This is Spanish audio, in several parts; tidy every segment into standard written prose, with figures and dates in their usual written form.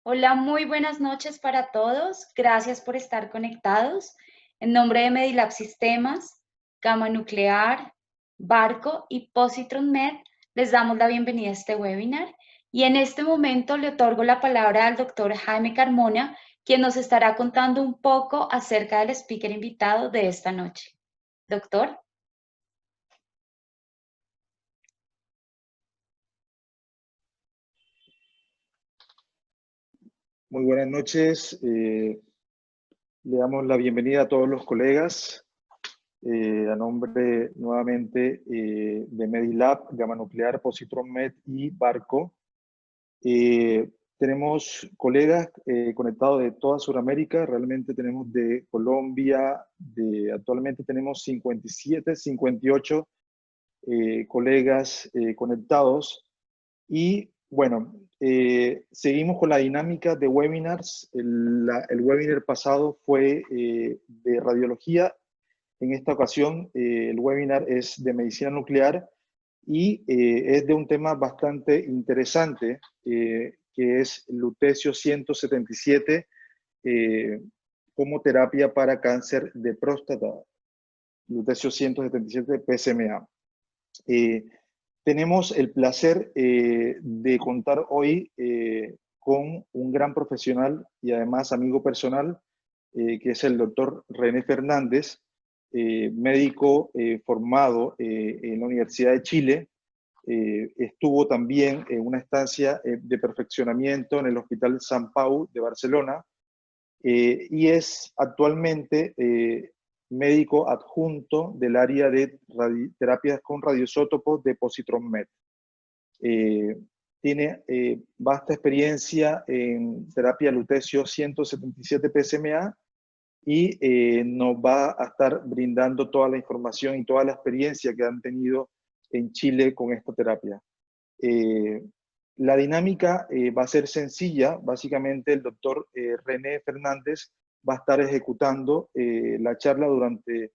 Hola, muy buenas noches para todos. Gracias por estar conectados. En nombre de Medilab Sistemas, Gama Nuclear, Barco y Positron Med, les damos la bienvenida a este webinar. Y en este momento le otorgo la palabra al doctor Jaime Carmona, quien nos estará contando un poco acerca del speaker invitado de esta noche. Doctor. Muy buenas noches. Le damos la bienvenida a todos los colegas. A nombre nuevamente de Medilab, Gama Nuclear, Positron Med y Barco. Tenemos colegas conectados de toda Sudamérica. Realmente tenemos de Colombia, actualmente tenemos 57, 58 colegas conectados. Y bueno, seguimos con la dinámica de webinars. El webinar pasado fue de radiología. En esta ocasión, el webinar es de medicina nuclear y es de un tema bastante interesante, que es lutecio 177 como terapia para cáncer de próstata, lutecio 177 PSMA. Tenemos el placer de contar hoy con un gran profesional y además amigo personal, que es el doctor René Fernández, médico formado en la Universidad de Chile. Estuvo también en una estancia de perfeccionamiento en el Hospital Sant Pau de Barcelona, y es actualmente médico adjunto del área de terapias con radioisótopos de Positron Med. Tiene vasta experiencia en terapia lutecio 177 PSMA y nos va a estar brindando toda la información y toda la experiencia que han tenido en Chile con esta terapia. La dinámica va a ser sencilla. Básicamente el doctor René Fernández va a estar ejecutando la charla durante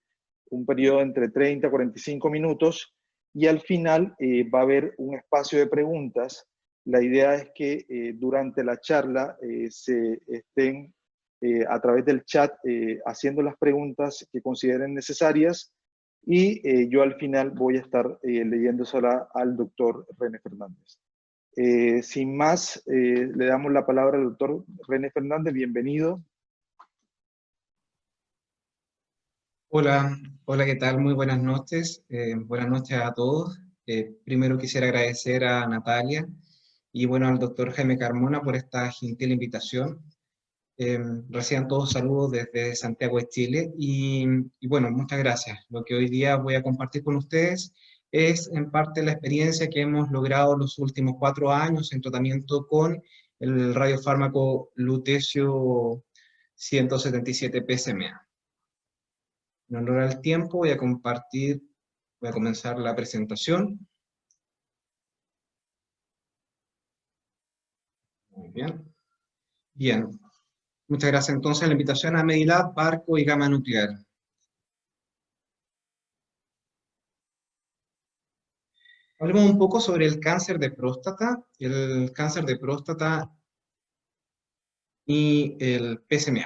un periodo entre 30 a 45 minutos y al final va a haber un espacio de preguntas. La idea es que durante la charla se estén a través del chat haciendo las preguntas que consideren necesarias y yo al final voy a estar leyéndosela al doctor René Fernández. Sin más, le damos la palabra al doctor René Fernández. Bienvenido. Hola, hola, ¿qué tal? Muy buenas noches. Buenas noches a todos. Primero quisiera agradecer a Natalia y bueno, al doctor Jaime Carmona por esta gentil invitación. Reciban todos saludos desde Santiago de Chile y bueno, muchas gracias. Lo que hoy día voy a compartir con ustedes es en parte la experiencia que hemos logrado los últimos 4 años en tratamiento con el radiofármaco lutecio 177 PSMA. En honor al tiempo voy a comenzar la presentación. Muy bien. Bien, muchas gracias entonces a la invitación a Medilab, Barco y Gama Nuclear. Hablemos un poco sobre el cáncer de próstata, el cáncer de próstata y el PSMA.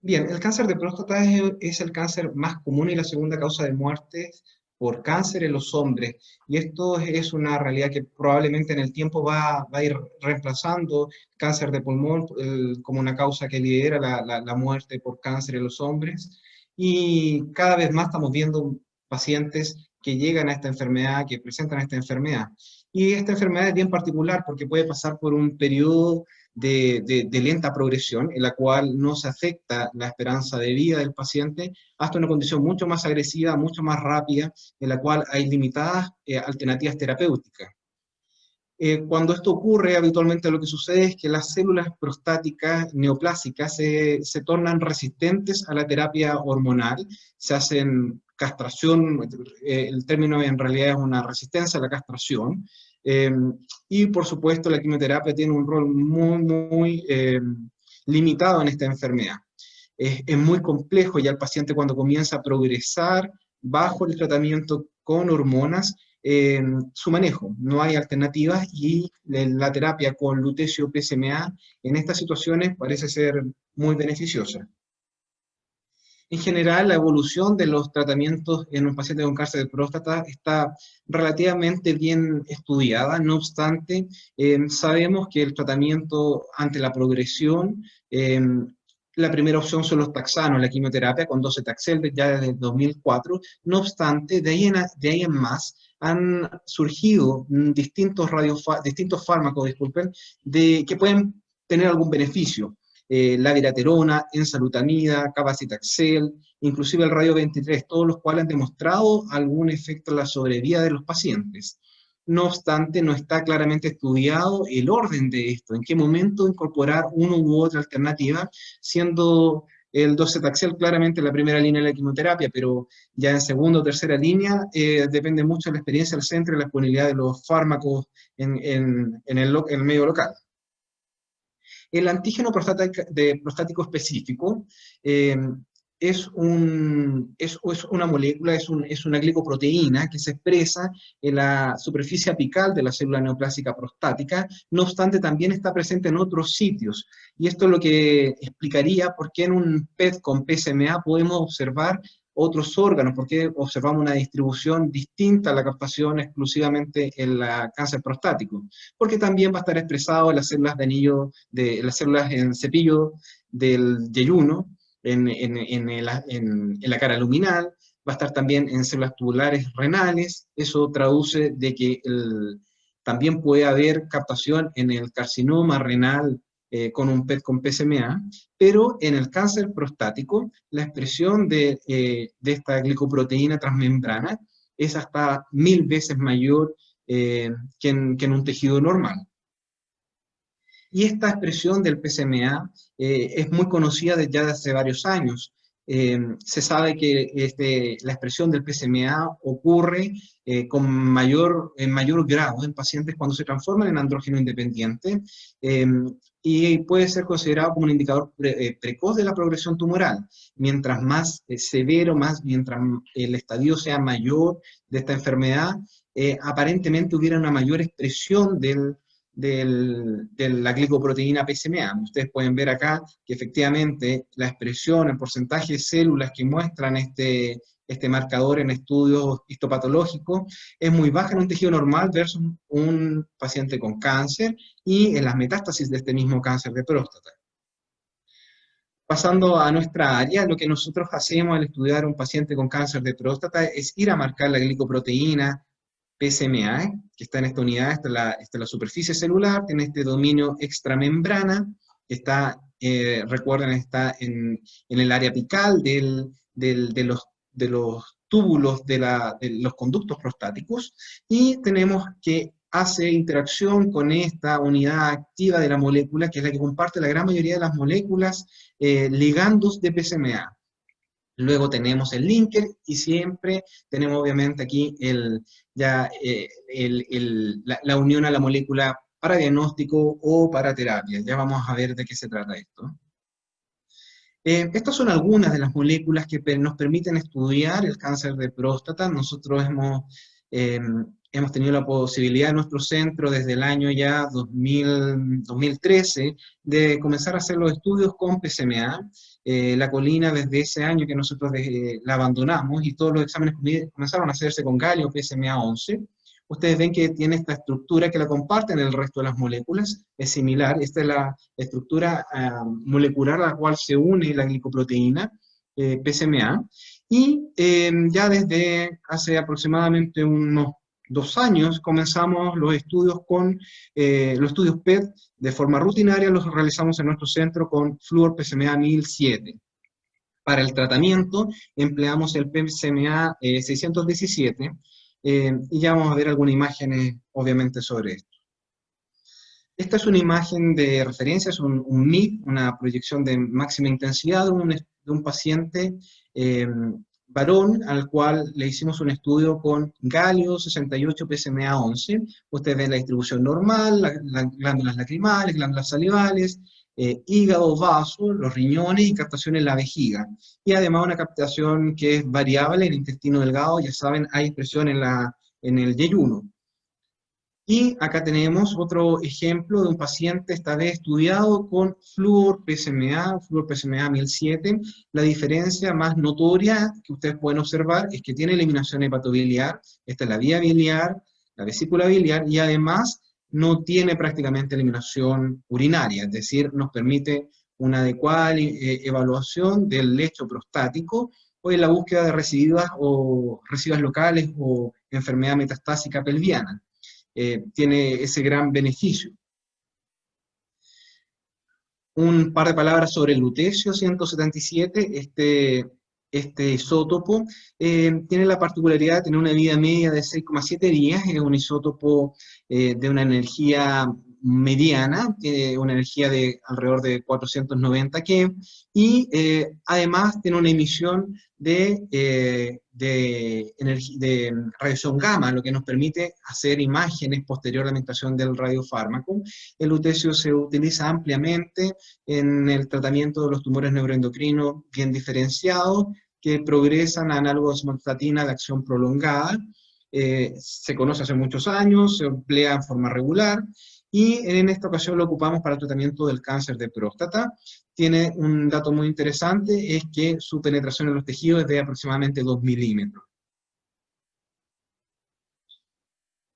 Bien, el cáncer de próstata es el cáncer más común y la segunda causa de muerte por cáncer en los hombres. Y esto es una realidad que probablemente en el tiempo va a ir reemplazando cáncer de pulmón como una causa que lidera la muerte por cáncer en los hombres. Y cada vez más estamos viendo pacientes que llegan a esta enfermedad, que presentan esta enfermedad. Y esta enfermedad es bien particular porque puede pasar por un periodo de lenta progresión, en la cual no se afecta la esperanza de vida del paciente, hasta una condición mucho más agresiva, mucho más rápida, en la cual hay limitadas alternativas terapéuticas. Cuando esto ocurre, habitualmente lo que sucede es que las células prostáticas neoplásicas se tornan resistentes a la terapia hormonal, se hacen castración, el término en realidad es una resistencia a la castración, y por supuesto la quimioterapia tiene un rol muy limitado en esta enfermedad. Es muy complejo ya el paciente cuando comienza a progresar bajo el tratamiento con hormonas, su manejo. No hay alternativas y la terapia con lutecio PSMA en estas situaciones parece ser muy beneficiosa. En general, la evolución de los tratamientos en un paciente con cáncer de próstata está relativamente bien estudiada. No obstante, sabemos que el tratamiento ante la progresión, la primera opción son los taxanos, la quimioterapia con docetaxel ya desde 2004. No obstante, de ahí en más han surgido distintos fármacos, disculpen, que pueden tener algún beneficio. La viraterona, enzalutamida, cabazitaxel, inclusive el radio 23, todos los cuales han demostrado algún efecto en la sobrevida de los pacientes. No obstante, no está claramente estudiado el orden de esto, en qué momento incorporar uno u otra alternativa, siendo el docetaxel claramente la primera línea de la quimioterapia, pero ya en segunda o tercera línea depende mucho de la experiencia del centro y la disponibilidad de los fármacos en el medio local. El antígeno prostático específico es una molécula, es una glicoproteína que se expresa en la superficie apical de la célula neoplásica prostática. No obstante, también está presente en otros sitios. Y esto es lo que explicaría por qué en un PET con PSMA podemos observar otros órganos, porque observamos una distribución distinta a la captación exclusivamente en el cáncer prostático, porque también va a estar expresado en las células de anillo, las células en cepillo del yeyuno, en la cara luminal, va a estar también en células tubulares renales. Eso traduce de que también puede haber captación en el carcinoma renal con un PET con PSMA, pero en el cáncer prostático la expresión de esta glicoproteína transmembrana es hasta 1000 veces mayor que en un tejido normal. Y esta expresión del PSMA es muy conocida ya desde hace varios años. Se sabe que la expresión del PSMA ocurre en mayor grado en pacientes cuando se transforman en andrógeno independiente y puede ser considerado como un indicador precoz de la progresión tumoral. Mientras más severo, mientras el estadio sea mayor de esta enfermedad, aparentemente hubiera una mayor expresión de la glicoproteína PSMA. Ustedes pueden ver acá que efectivamente la expresión, el porcentaje de células que muestran este marcador en estudios histopatológicos es muy baja en un tejido normal versus un paciente con cáncer y en las metástasis de este mismo cáncer de próstata. Pasando a nuestra área, lo que nosotros hacemos al estudiar a un paciente con cáncer de próstata es ir a marcar la glicoproteína PSMA, que está en esta unidad, esta es la superficie celular, tiene este dominio extramembrana, recuerden, está en el área apical de los túbulos de los conductos prostáticos, y tenemos que hace interacción con esta unidad activa de la molécula, que es la que comparte la gran mayoría de las moléculas ligandos de PSMA. Luego tenemos el linker y siempre tenemos obviamente aquí la unión a la molécula para diagnóstico o para terapia. Ya vamos a ver de qué se trata esto. Estas son algunas de las moléculas que nos permiten estudiar el cáncer de próstata. Nosotros hemos tenido la posibilidad en nuestro centro desde el año ya 2013 de comenzar a hacer los estudios con PSMA. La colina desde ese año que nosotros la abandonamos y todos los exámenes comenzaron a hacerse con galio PSMA 11. Ustedes ven que tiene esta estructura que la comparten el resto de las moléculas, es similar. Esta es la estructura molecular a la cual se une la glicoproteína PSMA. Y ya desde hace aproximadamente unos 2 años comenzamos los estudios los estudios PET de forma rutinaria, los realizamos en nuestro centro con flúor PSMA 1007. Para el tratamiento empleamos el PSMA 617, y ya vamos a ver algunas imágenes obviamente sobre esto. Esta es una imagen de referencia, es un MIP, una proyección de máxima intensidad de un paciente varón al cual le hicimos un estudio con galio 68 PSMA 11. Ustedes ven la distribución normal, las glándulas lacrimales, glándulas salivales, hígado, vaso, los riñones y captación en la vejiga. Y además una captación que es variable en el intestino delgado. Ya saben, hay expresión en en el yeyuno. Y acá tenemos otro ejemplo de un paciente, esta vez estudiado con flúor PSMA 1007. La diferencia más notoria que ustedes pueden observar es que tiene eliminación hepatobiliar, esta es la vía biliar, la vesícula biliar, y además no tiene prácticamente eliminación urinaria, es decir, nos permite una adecuada evaluación del lecho prostático o en la búsqueda de residuos locales o enfermedad metastásica pelviana. Tiene ese gran beneficio. Un par de palabras sobre el lutecio 177, este isótopo tiene la particularidad de tener una vida media de 6,7 días, es un isótopo de una energía mediana, tiene una energía de alrededor de 490 keV, y además tiene una emisión de radiación gamma, lo que nos permite hacer imágenes posterior a la administración del radiofármaco. El lutecio se utiliza ampliamente en el tratamiento de los tumores neuroendocrinos bien diferenciados, que progresan a análogos de somatostatina de acción prolongada. Se conoce hace muchos años, se emplea en forma regular, y en esta ocasión lo ocupamos para el tratamiento del cáncer de próstata. Tiene un dato muy interesante, es que su penetración en los tejidos es de aproximadamente 2 milímetros.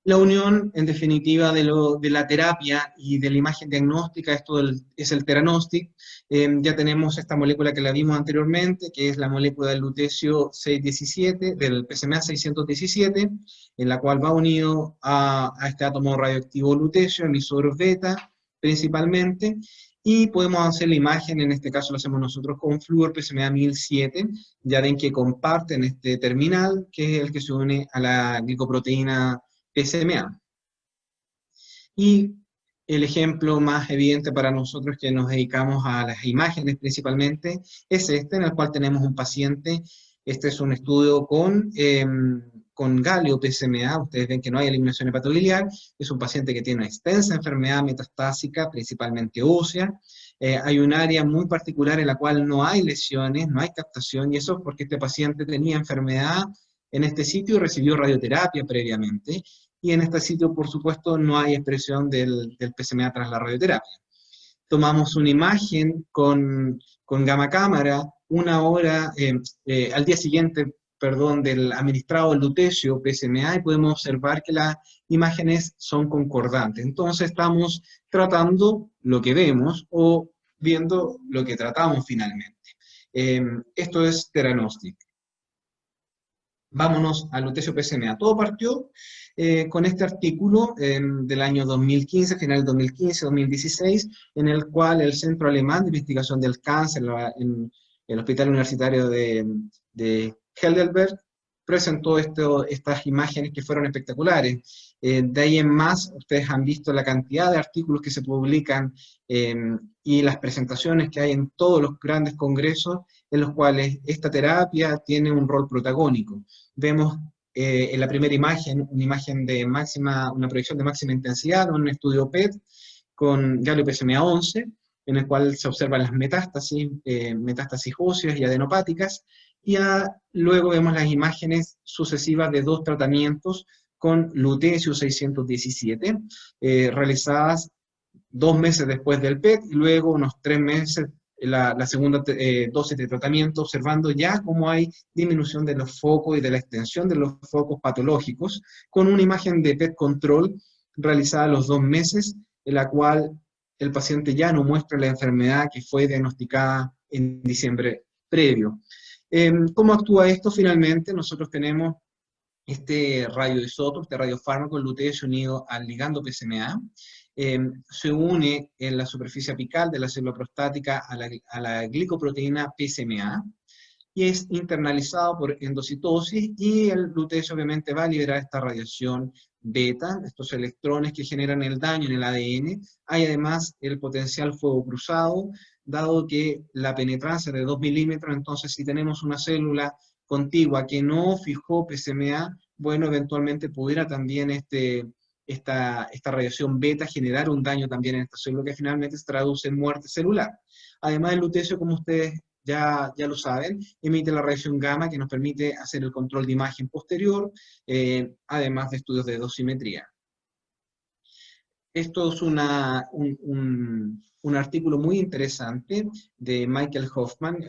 La unión, en definitiva, de la terapia y de la imagen diagnóstica, es el Theranostic. Ya tenemos esta molécula que la vimos anteriormente, que es la molécula del lutecio 617, del PSMA 617, en la cual va unido a este átomo radioactivo lutecio, emisor beta, principalmente, y podemos hacer la imagen, en este caso lo hacemos nosotros con flúor PSMA 1007, ya ven que comparten este terminal, que es el que se une a la glicoproteína PSMA. Y el ejemplo más evidente para nosotros que nos dedicamos a las imágenes principalmente es este, en el cual tenemos un paciente. Este es un estudio con galio PSMA. Ustedes ven que no hay eliminación hepatobiliar. Es un paciente que tiene una extensa enfermedad metastásica, principalmente ósea. Hay un área muy particular en la cual no hay lesiones, no hay captación, y eso es porque este paciente tenía enfermedad en este sitio y recibió radioterapia previamente, y en este sitio, por supuesto, no hay expresión del PSMA tras la radioterapia. Tomamos una imagen con gamma cámara una hora, al día siguiente, perdón, del administrado lutecio PSMA, y podemos observar que las imágenes son concordantes. Entonces estamos tratando lo que vemos o viendo lo que tratamos finalmente. Esto es Theranostic. Vámonos al lutecio PSMA. Todo partió con este artículo del año 2015, final del 2015-2016, en el cual el Centro Alemán de Investigación del Cáncer en el Hospital Universitario de Heidelberg presentó estas imágenes que fueron espectaculares. De ahí en más, ustedes han visto la cantidad de artículos que se publican y las presentaciones que hay en todos los grandes congresos en los cuales esta terapia tiene un rol protagónico. Vemos en la primera imagen, una proyección de máxima intensidad, un estudio PET con galio PSMA 11, en el cual se observan las metástasis óseas y adenopáticas, y luego vemos las imágenes sucesivas de 2 tratamientos con lutecio 617, realizadas 2 meses después del PET, y luego unos 3 meses la segunda dosis de tratamiento, observando ya cómo hay disminución de los focos y de la extensión de los focos patológicos, con una imagen de PET control realizada a los 2 meses, en la cual el paciente ya no muestra la enfermedad que fue diagnosticada en diciembre previo. ¿Cómo actúa esto? Finalmente, nosotros tenemos este radioisótopo, este radiofármaco, el lutecio unido al ligando PSMA, se une en la superficie apical de la célula prostática a la glicoproteína PSMA, y es internalizado por endocitosis, y el lutecio obviamente va a liberar esta radiación beta, estos electrones que generan el daño en el ADN. Hay además el potencial fuego cruzado, dado que la penetrancia es de 2 milímetros, entonces si tenemos una célula contigua que no fijó PSMA, bueno, eventualmente pudiera también esta radiación beta generar un daño también en esta célula, que finalmente se traduce en muerte celular. Además, el lutecio, como ustedes ya lo saben, emite la radiación gamma que nos permite hacer el control de imagen posterior, además de estudios de dosimetría. Esto es un artículo muy interesante de Michael Hoffman,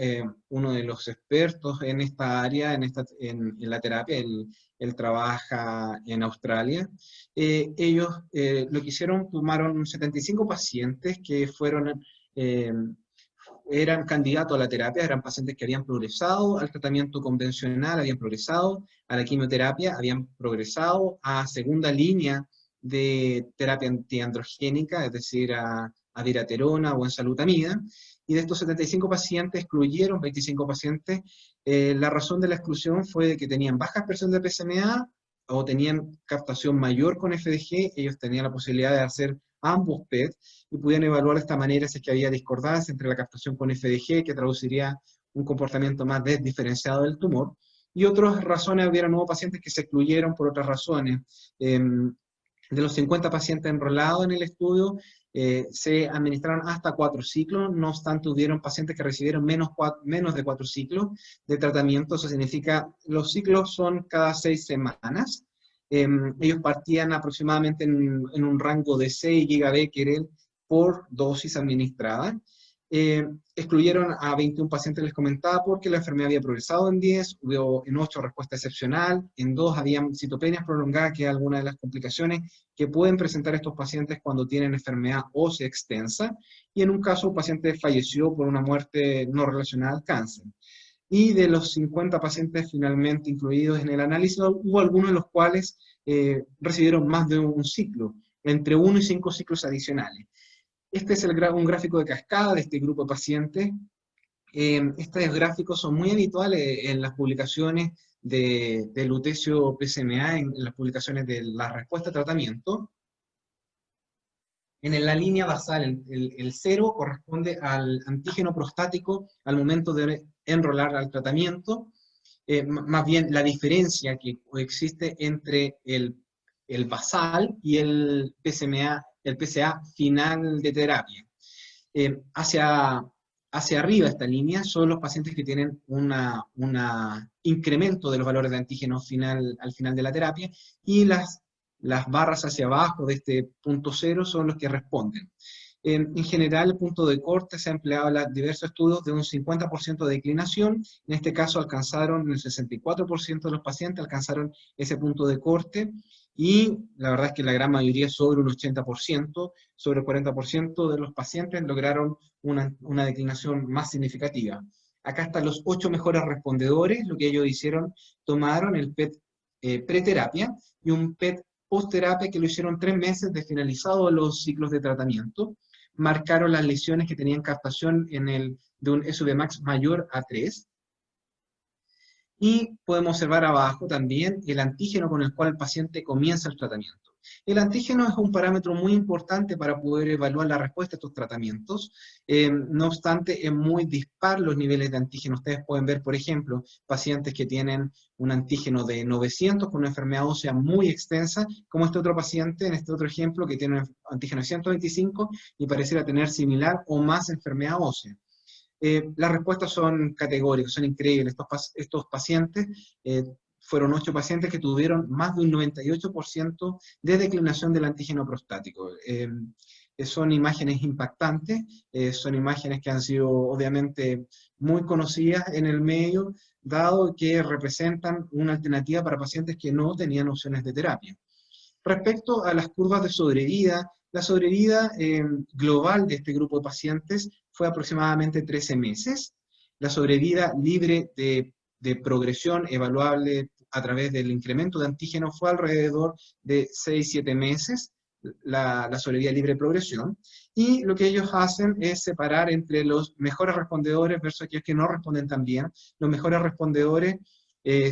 uno de los expertos en esta área, en la terapia. Él trabaja en Australia. Ellos lo que hicieron, tomaron 75 pacientes que eran candidatos a la terapia, eran pacientes que habían progresado al tratamiento convencional, habían progresado a la quimioterapia, habían progresado a segunda línea de terapia antiandrogénica, es decir, a viraterona o enzalutamida, y de estos 75 pacientes excluyeron 25 pacientes. La razón de la exclusión fue que tenían baja expresión de PSMA o tenían captación mayor con FDG. Ellos tenían la posibilidad de hacer ambos PET y pudieron evaluar de esta manera si es que había discordancia entre la captación con FDG, que traduciría un comportamiento más desdiferenciado del tumor, y otras razones, hubo nuevos pacientes que se excluyeron por otras razones. De los 50 pacientes enrolados en el estudio, se administraron hasta 4 ciclos, no obstante hubieron pacientes que recibieron menos de 4 ciclos de tratamiento. Eso significa, los ciclos son cada 6 semanas. Ellos partían aproximadamente en un rango de 6 gigabecquerel por dosis administrada. Excluyeron a 21 pacientes, les comentaba, porque la enfermedad había progresado en 10, hubo en 8 respuesta excepcional, en 2 habían citopenias prolongadas, que es alguna de las complicaciones que pueden presentar estos pacientes cuando tienen enfermedad ósea extensa, y en un caso un paciente falleció por una muerte no relacionada al cáncer. Y de los 50 pacientes finalmente incluidos en el análisis, hubo algunos de los cuales recibieron más de un ciclo, entre 1 y 5 ciclos adicionales. Este es un gráfico de cascada de este grupo de pacientes. Estos gráficos son muy habituales en las publicaciones de lutecio PSMA, en las publicaciones de la respuesta a tratamiento. En la línea basal, el 0 corresponde al antígeno prostático al momento de enrolar al tratamiento. Más bien la diferencia que existe entre el basal y el PSA final de terapia. Hacia arriba esta línea son los pacientes que tienen un incremento de los valores de antígeno al final de la terapia, y las barras hacia abajo de este punto 0 son los que responden. En general, el punto de corte se ha empleado en diversos estudios de un 50% de declinación. En este caso alcanzaron, el 64% de los pacientes alcanzaron ese punto de corte, y la verdad es que la gran mayoría, sobre un 80%, sobre el 40% de los pacientes lograron una declinación más significativa. Acá están los 8 mejores respondedores. Lo que ellos hicieron, tomaron el PET preterapia y un PET postterapia, que lo hicieron 3 meses de finalizado los ciclos de tratamiento. Marcaron las lesiones que tenían captación de un SVMAX mayor a 3. Y podemos observar abajo también el antígeno con el cual el paciente comienza el tratamiento. El antígeno es un parámetro muy importante para poder evaluar la respuesta a estos tratamientos. No obstante, es muy dispar los niveles de antígeno. Ustedes pueden ver, por ejemplo, pacientes que tienen un antígeno de 900 con una enfermedad ósea muy extensa, como este otro paciente, en este otro ejemplo, que tiene un antígeno de 125 y pareciera tener similar o más enfermedad ósea. Las respuestas son categóricas, son increíbles. Estos pacientes, fueron 8 pacientes que tuvieron más de un 98% de declinación del antígeno prostático. Son imágenes impactantes, son imágenes que han sido obviamente muy conocidas en el medio, dado que representan una alternativa para pacientes que no tenían opciones de terapia. Respecto a las curvas de sobrevida, la sobrevida global de este grupo de pacientes fue aproximadamente 13 meses. La sobrevida libre de progresión evaluable a través del incremento de antígeno fue alrededor de 6-7 meses, la sobrevida libre de progresión. Y lo que ellos hacen es separar entre los mejores respondedores versus aquellos que no responden tan bien. Los mejores respondedores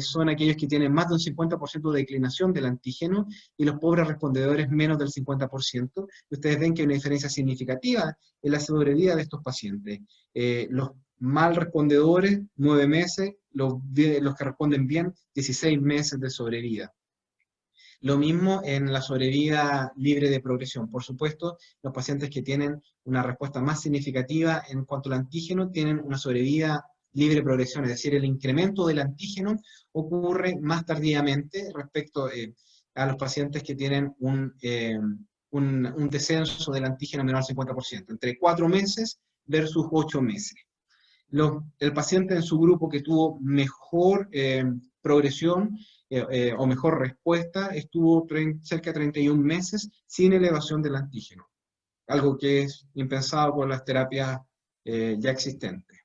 son aquellos que tienen más de un 50% de declinación del antígeno, y los pobres respondedores menos del 50%. Y ustedes ven que hay una diferencia significativa en la sobrevida de estos pacientes. Los mal respondedores, 9 meses, los que responden bien, 16 meses de sobrevida. Lo mismo en la sobrevida libre de progresión. Por supuesto, los pacientes que tienen una respuesta más significativa en cuanto al antígeno tienen una sobrevida libre de progresión, es decir, el incremento del antígeno ocurre más tardíamente respecto a los pacientes que tienen un descenso del antígeno menor al 50%, entre 4 meses versus 8 meses. El paciente en su grupo que tuvo mejor progresión o mejor respuesta estuvo cerca de 31 meses sin elevación del antígeno, algo que es impensado con las terapias ya existentes.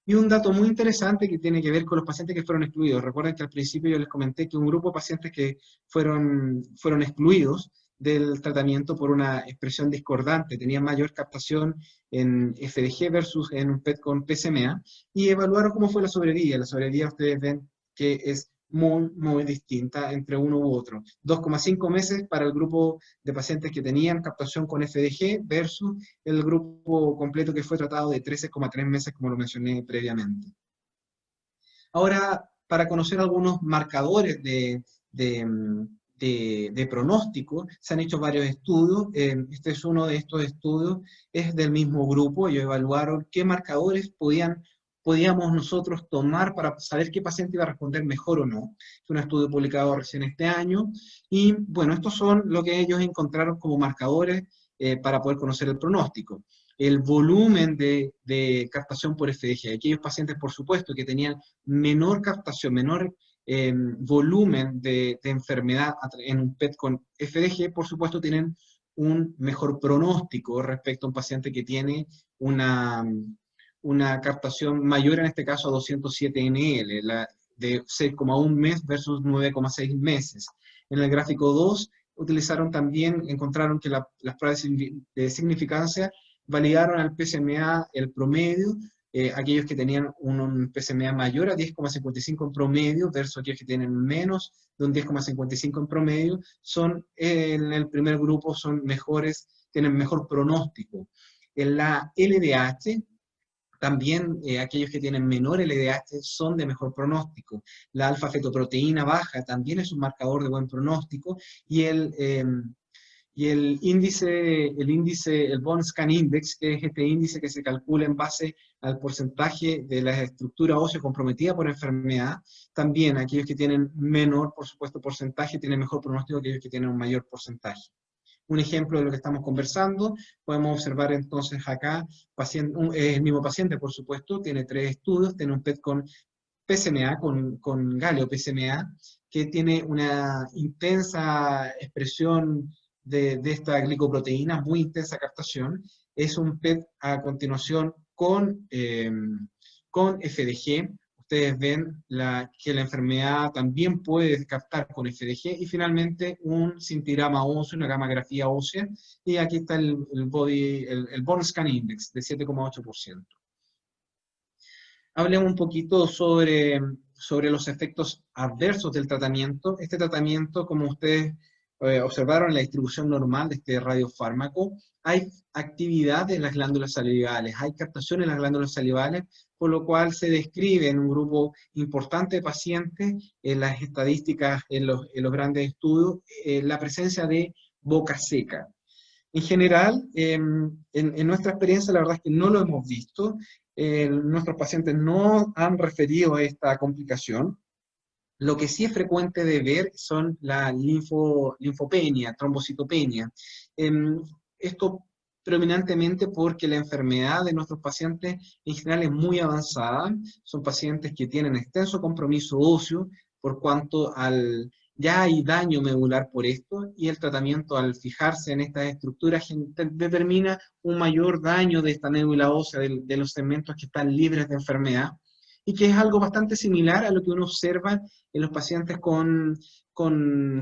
Y un dato muy interesante que tiene que ver con los pacientes que fueron excluidos. Recuerden que al principio yo les comenté que un grupo de pacientes que fueron excluidos del tratamiento por una expresión discordante, tenían mayor captación en FDG versus en un PET con PSMA, y evaluaron cómo fue la sobrevida. La sobrevida ustedes ven que es muy distinta entre uno u otro. 2,5 meses para el grupo de pacientes que tenían captación con FDG versus el grupo completo que fue tratado de 13,3 meses, como lo mencioné previamente. Ahora, para conocer algunos marcadores de pronóstico, se han hecho varios estudios. Este es uno de estos estudios, es del mismo grupo. Ellos evaluaron qué marcadores podíamos nosotros tomar para saber qué paciente iba a responder mejor o no. Es un estudio publicado recién este año, y bueno, estos son lo que ellos encontraron como marcadores para poder conocer el pronóstico. El volumen de captación por FDG. Aquellos pacientes, por supuesto, que tenían menor captación, menor volumen de enfermedad en un PET con FDG, por supuesto, tienen un mejor pronóstico respecto a un paciente que tiene una captación mayor, en este caso a 207 NL, de 6,1 mes versus 9,6 meses. En el gráfico 2 encontraron que las pruebas de significancia validaron al PSMA el promedio, aquellos que tenían un PSMA mayor a 10,55 en promedio versus aquellos que tienen menos de un 10,55 en promedio, en el primer grupo son mejores, tienen mejor pronóstico. En la LDH, también aquellos que tienen menor LDH son de mejor pronóstico. La alfa-fetoproteína baja también es un marcador de buen pronóstico, y el Bone Scan Index, que es este índice que se calcula en base al porcentaje de la estructura ósea comprometida por enfermedad, también aquellos que tienen menor, por supuesto, porcentaje tienen mejor pronóstico que aquellos que tienen un mayor porcentaje. Un ejemplo de lo que estamos conversando, podemos observar entonces acá, el mismo paciente, por supuesto, tiene 3 estudios, tiene un PET con PSMA, con galio PSMA, que tiene una intensa expresión de esta glicoproteína, muy intensa captación. Es un PET a continuación con FDG. Ustedes ven que la enfermedad también puede captar con FDG, y finalmente un cintigrama óseo, una gammagrafía ósea, y aquí está el Bone Scan Index de 7,8%. Hablemos un poquito sobre los efectos adversos del tratamiento. Este tratamiento, como ustedes observaron en la distribución normal de este radiofármaco, hay actividad en las glándulas salivales, hay captación en las glándulas salivales, por lo cual se describe en un grupo importante de pacientes, en las estadísticas, en los grandes estudios, la presencia de boca seca. En general, en nuestra experiencia, la verdad es que no lo hemos visto. Nuestros pacientes no han referido a esta complicación. Lo que sí es frecuente de ver son la linfopenia, trombocitopenia. Esto predominantemente porque la enfermedad de nuestros pacientes en general es muy avanzada. Son pacientes que tienen extenso compromiso óseo, por cuanto ya hay daño medular por esto, y el tratamiento, al fijarse en estas estructuras, determina un mayor daño de esta médula ósea, de los segmentos que están libres de enfermedad, y que es algo bastante similar a lo que uno observa en los pacientes con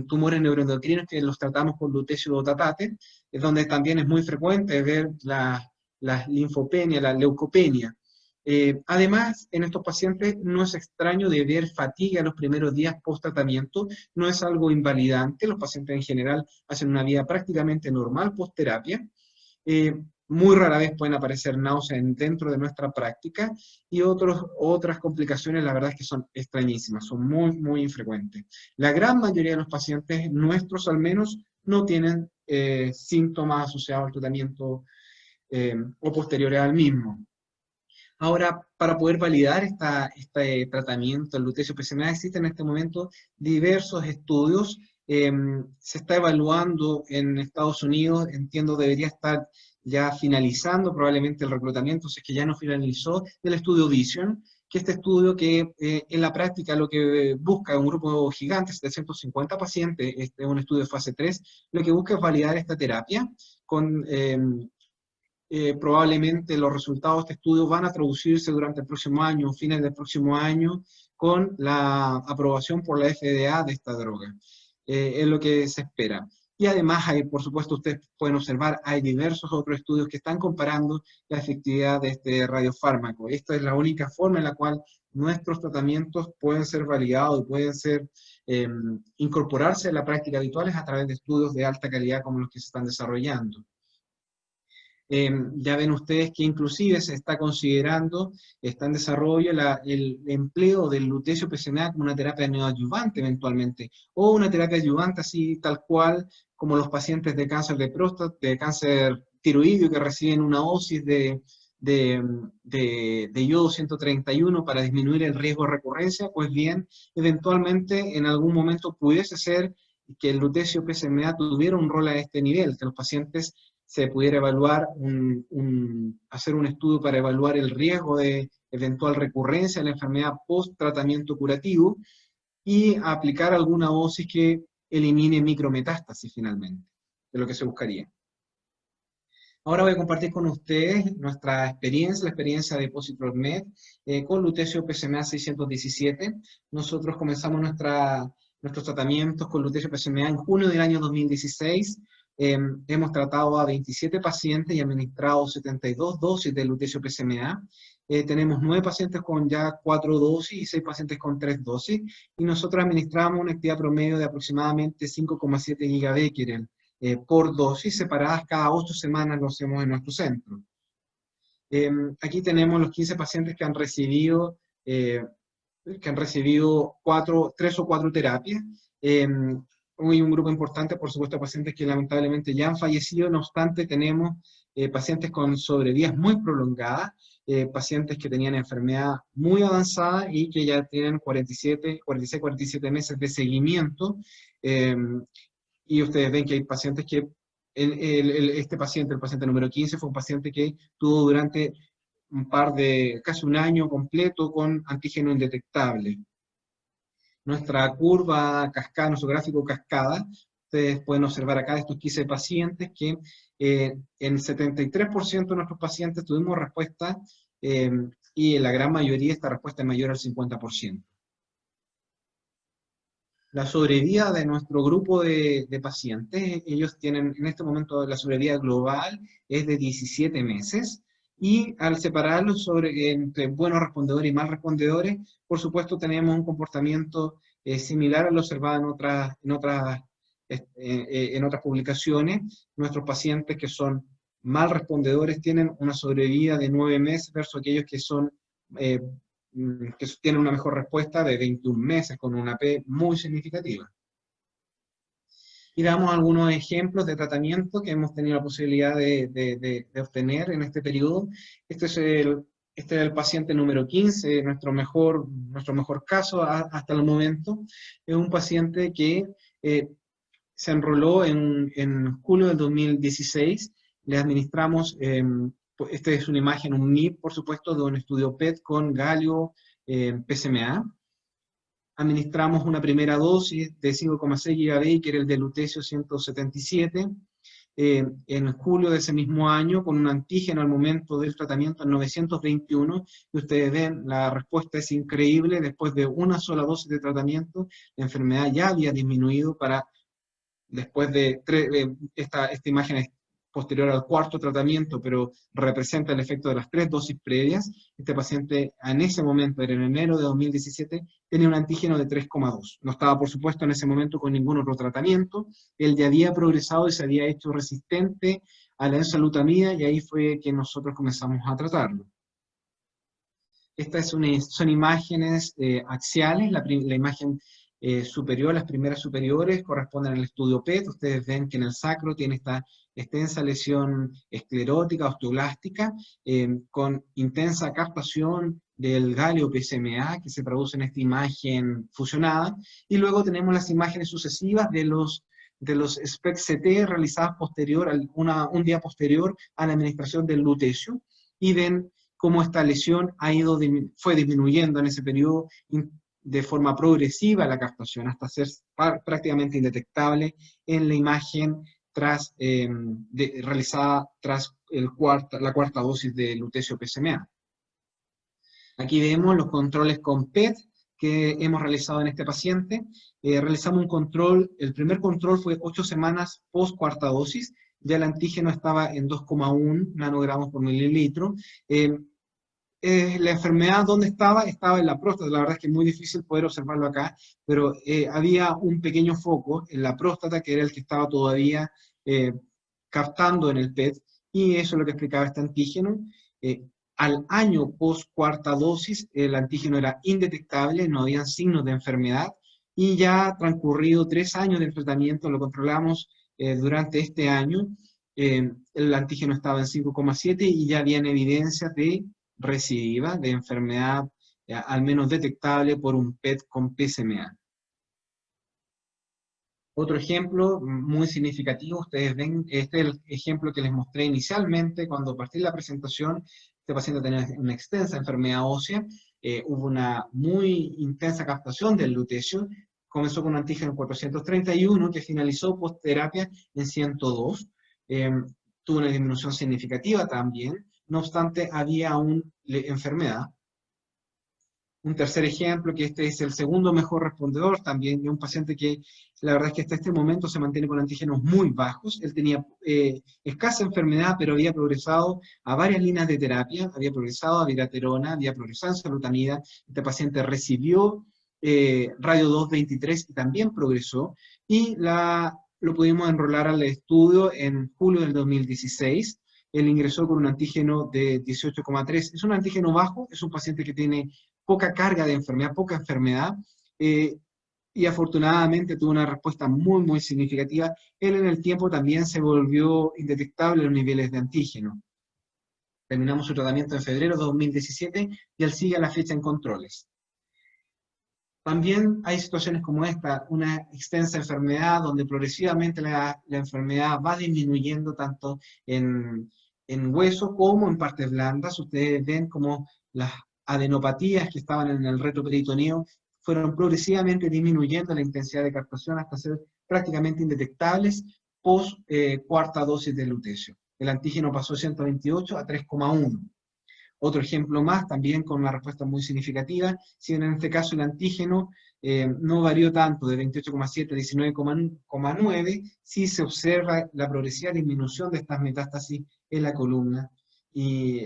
tumores neuroendocrinos, que los tratamos con lutecio dotatate, es donde también es muy frecuente ver la linfopenia, la leucopenia. Además, en estos pacientes no es extraño de ver fatiga en los primeros días post-tratamiento, no es algo invalidante, los pacientes en general hacen una vida prácticamente normal post-terapia. muy rara vez pueden aparecer náuseas dentro de nuestra práctica, y otras complicaciones, la verdad es que son extrañísimas, son muy, muy infrecuentes. La gran mayoría de los pacientes, nuestros al menos, no tienen síntomas asociados al tratamiento o posteriores al mismo. Ahora, para poder validar este tratamiento, el lutecio PSMA, existen en este momento diversos estudios. Se está evaluando en Estados Unidos, entiendo debería estar ya finalizando probablemente el reclutamiento, si es que ya no finalizó, del estudio Vision, que este estudio que en la práctica lo que busca es un grupo gigante, 750 pacientes, este es un estudio de fase 3, lo que busca es validar esta terapia con probablemente los resultados de este estudio van a traducirse durante el próximo año, fines del próximo año, con la aprobación por la FDA de esta droga. Es lo que se espera. Y además, hay, por supuesto, ustedes pueden observar, hay diversos otros estudios que están comparando la efectividad de este radiofármaco. Esta es la única forma en la cual nuestros tratamientos pueden ser validados y pueden ser, incorporarse a la práctica habitual a través de estudios de alta calidad como los que se están desarrollando. Ya ven ustedes que inclusive se está considerando, está en desarrollo el empleo del lutecio PSMA como una terapia neoadyuvante eventualmente, o una terapia adyuvante así tal cual como los pacientes de cáncer de próstata, de cáncer tiroideo que reciben una dosis de yodo 131 para disminuir el riesgo de recurrencia. Pues bien, eventualmente en algún momento pudiese ser que el lutecio PSMA tuviera un rol a este nivel, que los pacientes se pudiera evaluar, hacer un estudio para evaluar el riesgo de eventual recurrencia de la enfermedad post-tratamiento curativo y aplicar alguna dosis que elimine micrometástasis finalmente, de lo que se buscaría. Ahora voy a compartir con ustedes nuestra experiencia, la experiencia de Positron Med con lutecio PSMA 617. Nosotros comenzamos nuestros tratamientos con lutecio PSMA en junio del año 2016. Hemos tratado a 27 pacientes y administrado 72 dosis de lutecio PSMA. Tenemos 9 pacientes con ya 4 dosis y 6 pacientes con 3 dosis. Y nosotros administramos una actividad promedio de aproximadamente 5,7 gigabecquerel por dosis, separadas cada 8 semanas, lo hacemos en nuestro centro. Aquí tenemos los 15 pacientes que han recibido 3 o 4 terapias. Hay un grupo importante, por supuesto, de pacientes que lamentablemente ya han fallecido. No obstante, tenemos pacientes con sobrevidas muy prolongadas, pacientes que tenían enfermedad muy avanzada y que ya tienen 46, 47 meses de seguimiento. Y ustedes ven que hay pacientes que, el paciente número 15, fue un paciente que tuvo durante casi un año completo con antígeno indetectable. Nuestra curva cascada, nuestro gráfico cascada, ustedes pueden observar acá de estos 15 pacientes que en 73% de nuestros pacientes tuvimos respuesta y en la gran mayoría esta respuesta es mayor al 50%. La sobrevida de nuestro grupo de pacientes, ellos tienen en este momento la sobrevida global es de 17 meses, y al separarlos entre buenos respondedores y mal respondedores, por supuesto tenemos un comportamiento similar al observado en otras publicaciones. Nuestros pacientes que son mal respondedores tienen una sobrevida de 9 meses versus aquellos que son que tienen una mejor respuesta de 21 meses, con una P muy significativa. Y damos algunos ejemplos de tratamiento que hemos tenido la posibilidad de obtener en este periodo. Este es el paciente número 15, nuestro mejor caso hasta el momento. Es un paciente que se enroló en julio del 2016. Le administramos, esta es una imagen, un NIP, por supuesto, de un estudio PET con galio PSMA. Administramos una primera dosis de 5,6 gigabecquerel de lutecio 177 en julio de ese mismo año, con un antígeno al momento del tratamiento en 921, y ustedes ven, la respuesta es increíble. Después de una sola dosis de tratamiento, la enfermedad ya había disminuido después de esta imagen es posterior al cuarto tratamiento, pero representa el efecto de las 3 dosis previas. Este paciente en ese momento, era en enero de 2017, tenía un antígeno de 3,2. No estaba, por supuesto, en ese momento con ningún otro tratamiento. Él ya había progresado y se había hecho resistente a la enzalutamida, y ahí fue que nosotros comenzamos a tratarlo. Estas son imágenes axiales, la imagen superior, las primeras superiores corresponden al estudio PET. Ustedes ven que en el sacro tiene esta extensa lesión esclerótica, osteoblástica, con intensa captación del galio PSMA, que se traduce en esta imagen fusionada, y luego tenemos las imágenes sucesivas de los SPECT-CT realizadas un día posterior a la administración del lutecio, y ven cómo esta lesión fue disminuyendo en ese periodo de forma progresiva la captación, hasta ser prácticamente indetectable en la imagen realizada tras la cuarta dosis de lutecio PSMA. Aquí vemos los controles con PET que hemos realizado en este paciente. Realizamos un control, el primer control fue 8 semanas post cuarta dosis, ya el antígeno estaba en 2,1 nanogramos por mililitro. La enfermedad, ¿dónde estaba? Estaba en la próstata. La verdad es que es muy difícil poder observarlo acá, pero había un pequeño foco en la próstata, que era el que estaba todavía captando en el PET, y eso es lo que explicaba este antígeno. Al año post cuarta dosis, el antígeno era indetectable, no había signos de enfermedad, y ya transcurrido 3 años del tratamiento, lo controlamos durante este año, el antígeno estaba en 5,7 y ya había evidencia de recidiva, de enfermedad al menos detectable por un PET con PSMA. Otro ejemplo muy significativo, ustedes ven, este es el ejemplo que les mostré inicialmente cuando partí la presentación. Este paciente tenía una extensa enfermedad ósea, hubo una muy intensa captación del lutecio, comenzó con un antígeno 431 que finalizó post terapia en 102, tuvo una disminución significativa también, no obstante había una enfermedad. Un tercer ejemplo, que este es el segundo mejor respondedor, también de un paciente que la verdad es que hasta este momento se mantiene con antígenos muy bajos. Él tenía escasa enfermedad, pero había progresado a varias líneas de terapia, había progresado a viraterona, había progresado a enzalutamida. Este paciente recibió radio 223 y también progresó, y lo pudimos enrolar al estudio en julio del 2016. Él ingresó con un antígeno de 18,3. Es un antígeno bajo, es un paciente que tiene poca carga de enfermedad, poca enfermedad, y afortunadamente tuvo una respuesta muy, muy significativa. Él en el tiempo también se volvió indetectable en los niveles de antígeno. Terminamos su tratamiento en febrero de 2017 y él sigue a la fecha en controles. También hay situaciones como esta, una extensa enfermedad donde progresivamente la enfermedad va disminuyendo tanto en hueso como en partes blandas. Ustedes ven como las adenopatías que estaban en el retroperitoneo fueron progresivamente disminuyendo la intensidad de captación hasta ser prácticamente indetectables post cuarta dosis de lutecio. El antígeno pasó de 128 a 3,1. Otro ejemplo más, también con una respuesta muy significativa, si bien en este caso el antígeno no varió tanto, de 28,7 a 19,9, sí se observa la progresiva disminución de estas metástasis en la columna y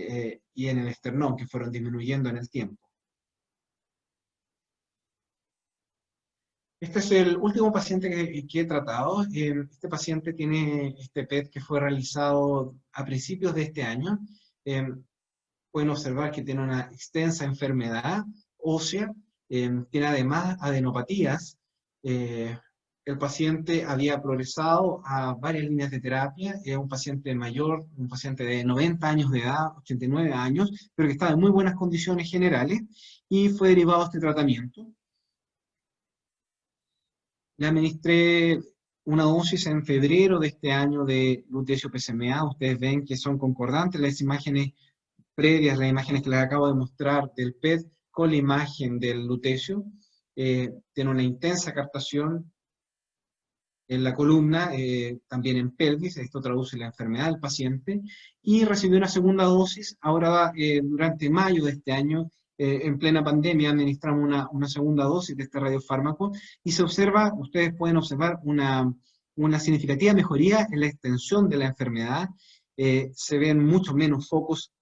en el esternón, que fueron disminuyendo en el tiempo. Este es el último paciente que he tratado. Este paciente tiene este PET que fue realizado a principios de este año. Pueden observar que tiene una extensa enfermedad ósea, tiene además adenopatías. El paciente había progresado a varias líneas de terapia, es un paciente mayor, un paciente de 90 años de edad, 89 años, pero que estaba en muy buenas condiciones generales, y fue derivado a este tratamiento. Le administré una dosis en febrero de este año de lutecio PSMA. Ustedes ven que son concordantes las imágenes previas, las imágenes que les acabo de mostrar del PET con la imagen del lutecio. Tiene una intensa captación en la columna, también en pelvis, esto traduce la enfermedad del paciente, y recibió una segunda dosis, ahora durante mayo de este año, en plena pandemia, administramos una segunda dosis de este radiofármaco, y se observa, ustedes pueden observar una significativa mejoría en la extensión de la enfermedad. Se ven mucho menos focos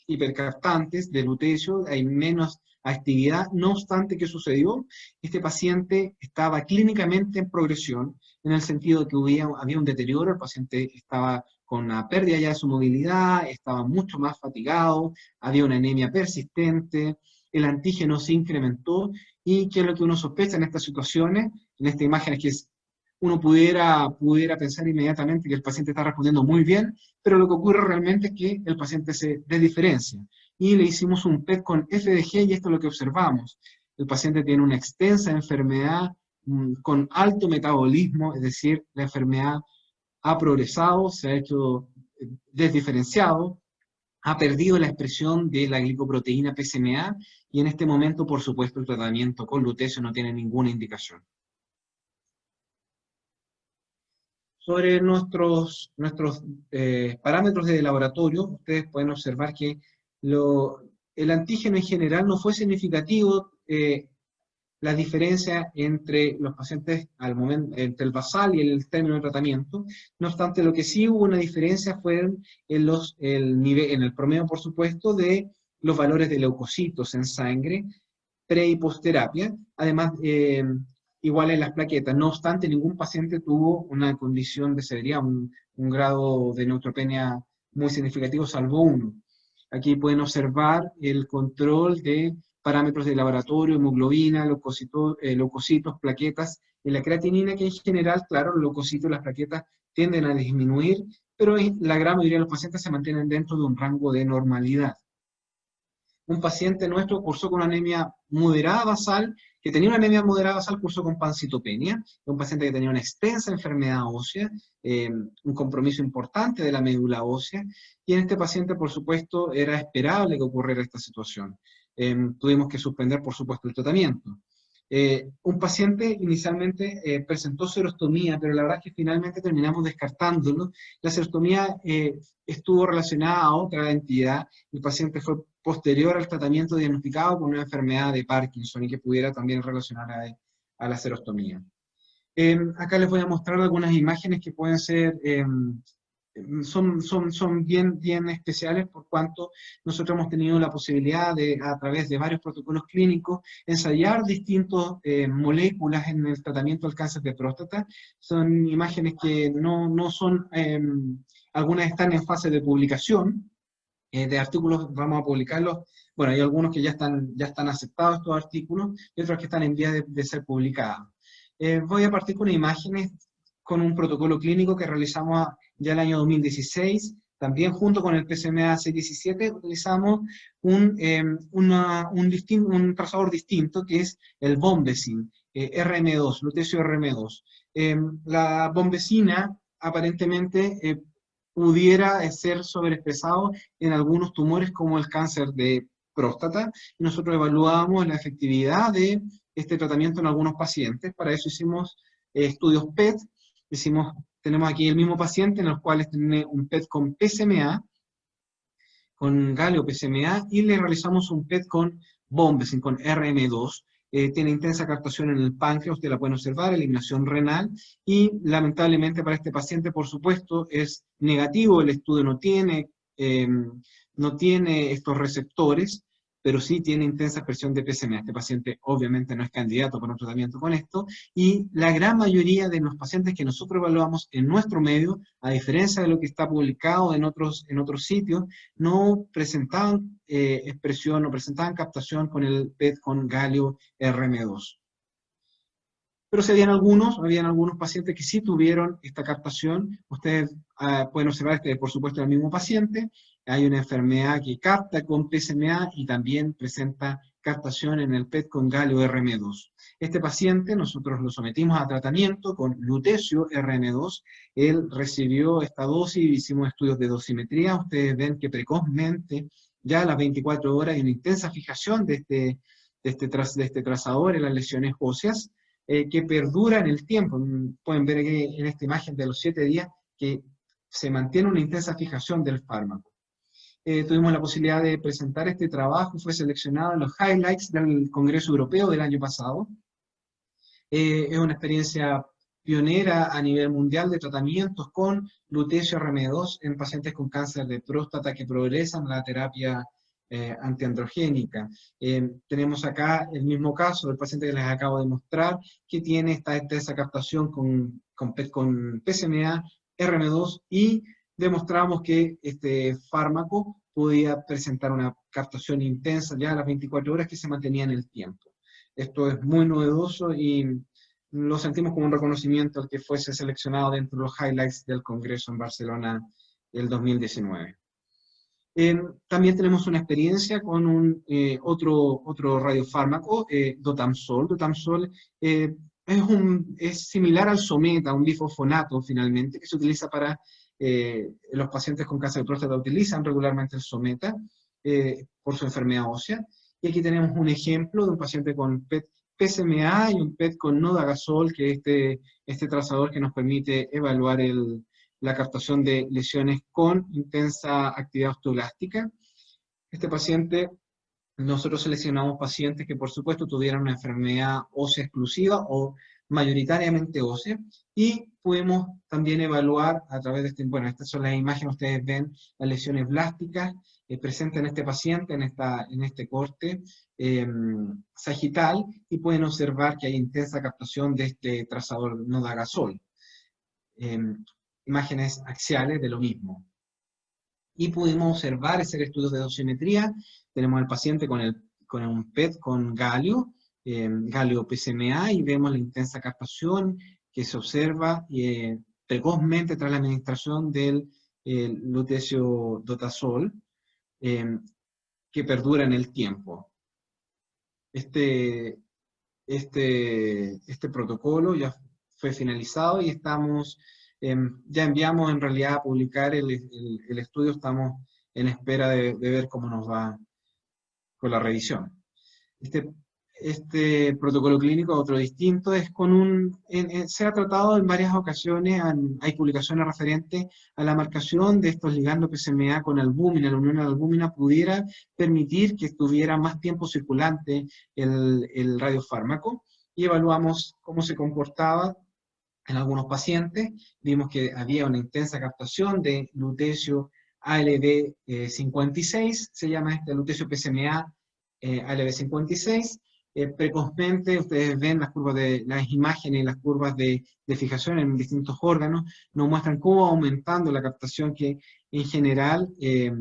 hipercaptantes de lutecio, hay menos actividad. No obstante, ¿qué sucedió? Este paciente estaba clínicamente en progresión, en el sentido de que había un deterioro, el paciente estaba con una pérdida ya de su movilidad, estaba mucho más fatigado, había una anemia persistente, el antígeno se incrementó, y qué es lo que uno sospecha en estas situaciones, en esta imagen es que uno pudiera pensar inmediatamente que el paciente está respondiendo muy bien, pero lo que ocurre realmente es que el paciente se desdiferencia. Y le hicimos un PET con FDG y esto es lo que observamos. El paciente tiene una extensa enfermedad con alto metabolismo, es decir, la enfermedad ha progresado, se ha hecho desdiferenciado, ha perdido la expresión de la glicoproteína PSMA y en este momento, por supuesto, el tratamiento con lutecio no tiene ninguna indicación. Sobre nuestros parámetros de laboratorio, ustedes pueden observar que el antígeno en general no fue significativo, la diferencia entre los pacientes al momento, entre el basal y el término de tratamiento. No obstante, lo que sí hubo una diferencia fue en el promedio, por supuesto, de los valores de leucocitos en sangre pre y post-terapia. Además, igual en las plaquetas. No obstante, ningún paciente tuvo una condición de severidad, un grado de neutropenia muy significativo, salvo uno. Aquí pueden observar el control de parámetros de laboratorio, hemoglobina, leucocitos, plaquetas, y la creatinina, que en general, claro, los leucocitos y las plaquetas tienden a disminuir, pero la gran mayoría de los pacientes se mantienen dentro de un rango de normalidad. Un paciente nuestro cursó con una anemia moderada basal, que tenía una anemia moderada basal, cursó con pancitopenia, un paciente que tenía una extensa enfermedad ósea, un compromiso importante de la médula ósea, y en este paciente, por supuesto, era esperable que ocurriera esta situación. Tuvimos que suspender, por supuesto, el tratamiento. Un paciente inicialmente presentó serostomía, pero la verdad es que finalmente terminamos descartándolo. La serostomía estuvo relacionada a otra entidad. El paciente fue posterior al tratamiento diagnosticado con una enfermedad de Parkinson y que pudiera también relacionar a la serostomía. Acá les voy a mostrar algunas imágenes que pueden ser, son bien especiales por cuanto nosotros hemos tenido la posibilidad de, a través de varios protocolos clínicos, ensayar distintas moléculas en el tratamiento del cáncer de próstata. Son imágenes que no son, algunas están en fase de publicación, de artículos, vamos a publicarlos. Bueno, hay algunos que ya están aceptados estos artículos, y otros que están en vía de ser publicados. Voy a partir con imágenes con un protocolo clínico que realizamos ya el año 2016, también junto con el PSMA 617 utilizamos un trazador distinto que es el Bombesin, RM2, lutecio RM2. La bombecina aparentemente pudiera ser sobreexpresado en algunos tumores como el cáncer de próstata, y nosotros evaluábamos la efectividad de este tratamiento en algunos pacientes. Para eso hicimos estudios PET, tenemos aquí el mismo paciente en los cuales tiene un PET con PSMA, con galio PSMA, y le realizamos un PET con Bombesin, con RM2, tiene intensa captación en el páncreas, usted la pueden observar, eliminación renal, y lamentablemente para este paciente, por supuesto, es negativo, el estudio no tiene estos receptores, pero sí tiene intensa expresión de PSMA. Este paciente obviamente no es candidato para un tratamiento con esto, y la gran mayoría de los pacientes que nosotros evaluamos en nuestro medio, a diferencia de lo que está publicado en otros sitios, no presentaban expresión, no presentaban captación con el PET con galio RM2. Pero sí habían algunos pacientes que sí tuvieron esta captación. Ustedes pueden observar por supuesto, el mismo paciente. Hay una enfermedad que capta con PSMA y también presenta captación en el PET con galio RM2. Este paciente nosotros lo sometimos a tratamiento con lutecio RM2. Él recibió esta dosis, hicimos estudios de dosimetría. Ustedes ven que precozmente, ya a las 24 horas, hay una intensa fijación de este trazador en las lesiones óseas, que perdura en el tiempo. Pueden ver aquí en esta imagen de los 7 días que se mantiene una intensa fijación del fármaco. Tuvimos la posibilidad de presentar este trabajo, fue seleccionado en los highlights del Congreso Europeo del año pasado. Es una experiencia pionera a nivel mundial de tratamientos con lutecio RM2 en pacientes con cáncer de próstata que progresan a la terapia antiandrogénica. Tenemos acá el mismo caso del paciente que les acabo de mostrar, que tiene esta captación con PSMA, RM2 y demostramos que este fármaco podía presentar una captación intensa ya a las 24 horas que se mantenía en el tiempo. Esto es muy novedoso y lo sentimos como un reconocimiento al que fuese seleccionado dentro de los highlights del Congreso en Barcelona el 2019. También tenemos una experiencia con otro radiofármaco, Dotamsol. Dotamsol es similar al Someta, un difosfonato finalmente, que se utiliza para los pacientes con cáncer de próstata utilizan regularmente el Someta por su enfermedad ósea. Y aquí tenemos un ejemplo de un paciente con PET-PSMA y un PET con Nodagasol, que es este trazador que nos permite evaluar la captación de lesiones con intensa actividad osteoblástica. Este paciente, nosotros seleccionamos pacientes que por supuesto tuvieran una enfermedad ósea exclusiva o mayoritariamente ósea, y podemos también evaluar a través de bueno, estas son las imágenes, ustedes ven las lesiones blásticas presentes en este paciente, en este corte sagital, y pueden observar que hay intensa captación de este trazador Nodagasol. Imágenes axiales de lo mismo. Y pudimos observar, hacer estudios de dosimetría. Tenemos al paciente con un PET con galio, galio PSMA, y vemos la intensa captación que se observa precozmente tras la administración del lutecio dotasol, que perdura en el tiempo. Este protocolo ya fue finalizado y ya enviamos en realidad a publicar el estudio, estamos en espera de ver cómo nos va con la revisión. Este protocolo clínico, otro distinto, es se ha tratado en varias ocasiones, hay publicaciones referentes a la marcación de estos ligandos PSMA con albúmina. La unión a la albúmina pudiera permitir que estuviera más tiempo circulante el radiofármaco, y evaluamos cómo se comportaba en algunos pacientes. Vimos que había una intensa captación de lutecio ALB56, se llama lutecio PSMA ALB56. Precozmente, ustedes ven las imágenes y las curvas de fijación en distintos órganos, nos muestran cómo va aumentando la captación, que en general es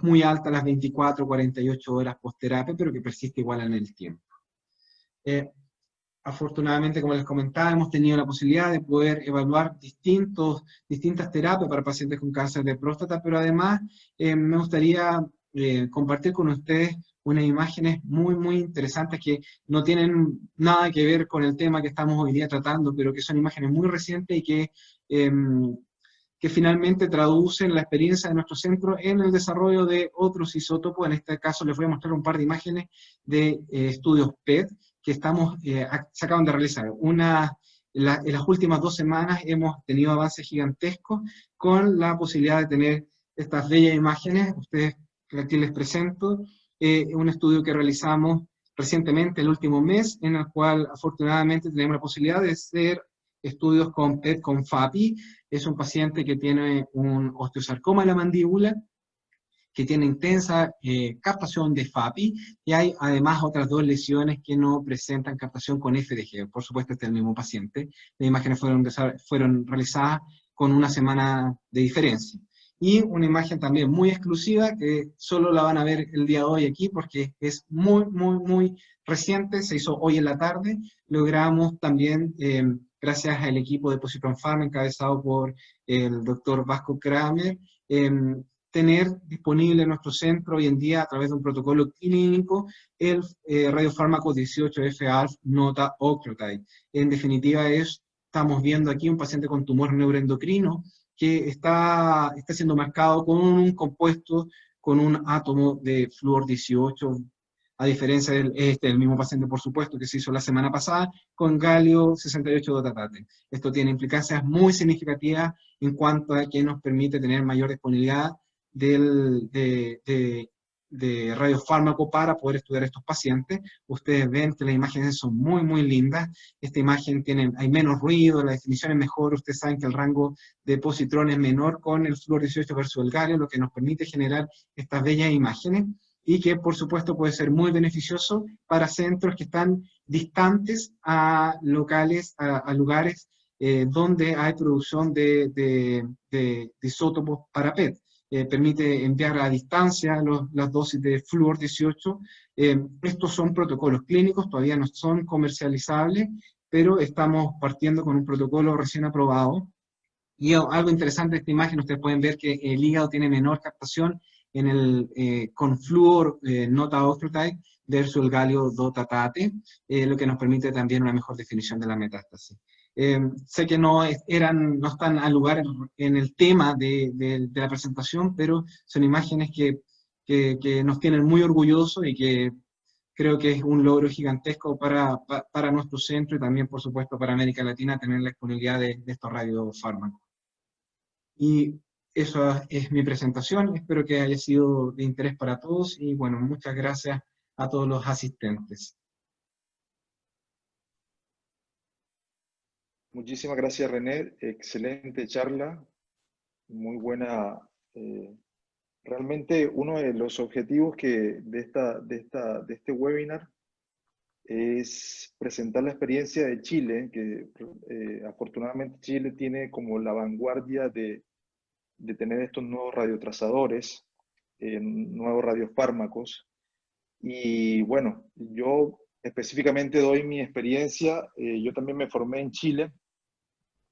muy alta a las 24 o 48 horas post-terapia, pero que persiste igual en el tiempo. Afortunadamente, como les comentaba, hemos tenido la posibilidad de poder evaluar distintas terapias para pacientes con cáncer de próstata, pero además me gustaría compartir con ustedes unas imágenes muy, muy interesantes que no tienen nada que ver con el tema que estamos hoy día tratando, pero que son imágenes muy recientes y que finalmente traducen la experiencia de nuestro centro en el desarrollo de otros isótopos. En este caso les voy a mostrar un par de imágenes de estudios PET que se acaban de realizar. En las últimas 2 semanas hemos tenido avances gigantescos con la posibilidad de tener estas bellas imágenes. Ustedes, aquí les presento un estudio que realizamos recientemente, el último mes, en el cual afortunadamente tenemos la posibilidad de hacer estudios con PET con FAPI. Es un paciente que tiene un osteosarcoma en la mandíbula, que tiene intensa captación de FAPI, y hay además otras 2 lesiones que no presentan captación con FDG. Por supuesto, este es el mismo paciente. Las imágenes fueron realizadas con 1 semana de diferencia. Y una imagen también muy exclusiva, que solo la van a ver el día de hoy aquí, porque es muy, muy, muy reciente, se hizo hoy en la tarde. Logramos también, gracias al equipo de Positron Pharma, encabezado por el doctor Vasco Kramer, tener disponible en nuestro centro hoy en día, a través de un protocolo clínico, el radiofármaco 18F-alpha nota octreotide. En definitiva, estamos viendo aquí un paciente con tumor neuroendocrino que está siendo marcado con un compuesto, con un átomo de flúor 18, a diferencia del mismo paciente, por supuesto, que se hizo la semana pasada, con galio 68 dotatate. Esto tiene implicancias muy significativas en cuanto a que nos permite tener mayor disponibilidad de radiofármaco para poder estudiar a estos pacientes. Ustedes ven que las imágenes son muy, muy lindas. Esta imagen hay menos ruido, la definición es mejor. Ustedes saben que el rango de positrón es menor con el flúor 18 versus el galio, lo que nos permite generar estas bellas imágenes, y que por supuesto puede ser muy beneficioso para centros que están distantes a lugares donde hay producción de isótopos para PET. Permite enviar a distancia las dosis de flúor 18. Estos son protocolos clínicos, todavía no son comercializables, pero estamos partiendo con un protocolo recién aprobado. Y algo interesante de esta imagen, ustedes pueden ver que el hígado tiene menor captación con flúor nota octreotide versus el galio dotatate, lo que nos permite también una mejor definición de la metástasis. Sé que no están al lugar en el tema de la presentación, pero son imágenes que nos tienen muy orgullosos y que creo que es un logro gigantesco para nuestro centro y también, por supuesto, para América Latina tener la disponibilidad de estos radiofármacos. Y esa es mi presentación, espero que haya sido de interés para todos y bueno, muchas gracias a todos los asistentes. Muchísimas gracias, René. Excelente charla, muy buena. Realmente uno de los objetivos de este webinar es presentar la experiencia de Chile, que afortunadamente Chile tiene como la vanguardia de tener estos nuevos radiotrazadores, nuevos radiofármacos. Y bueno, yo específicamente doy mi experiencia. Yo también me formé en Chile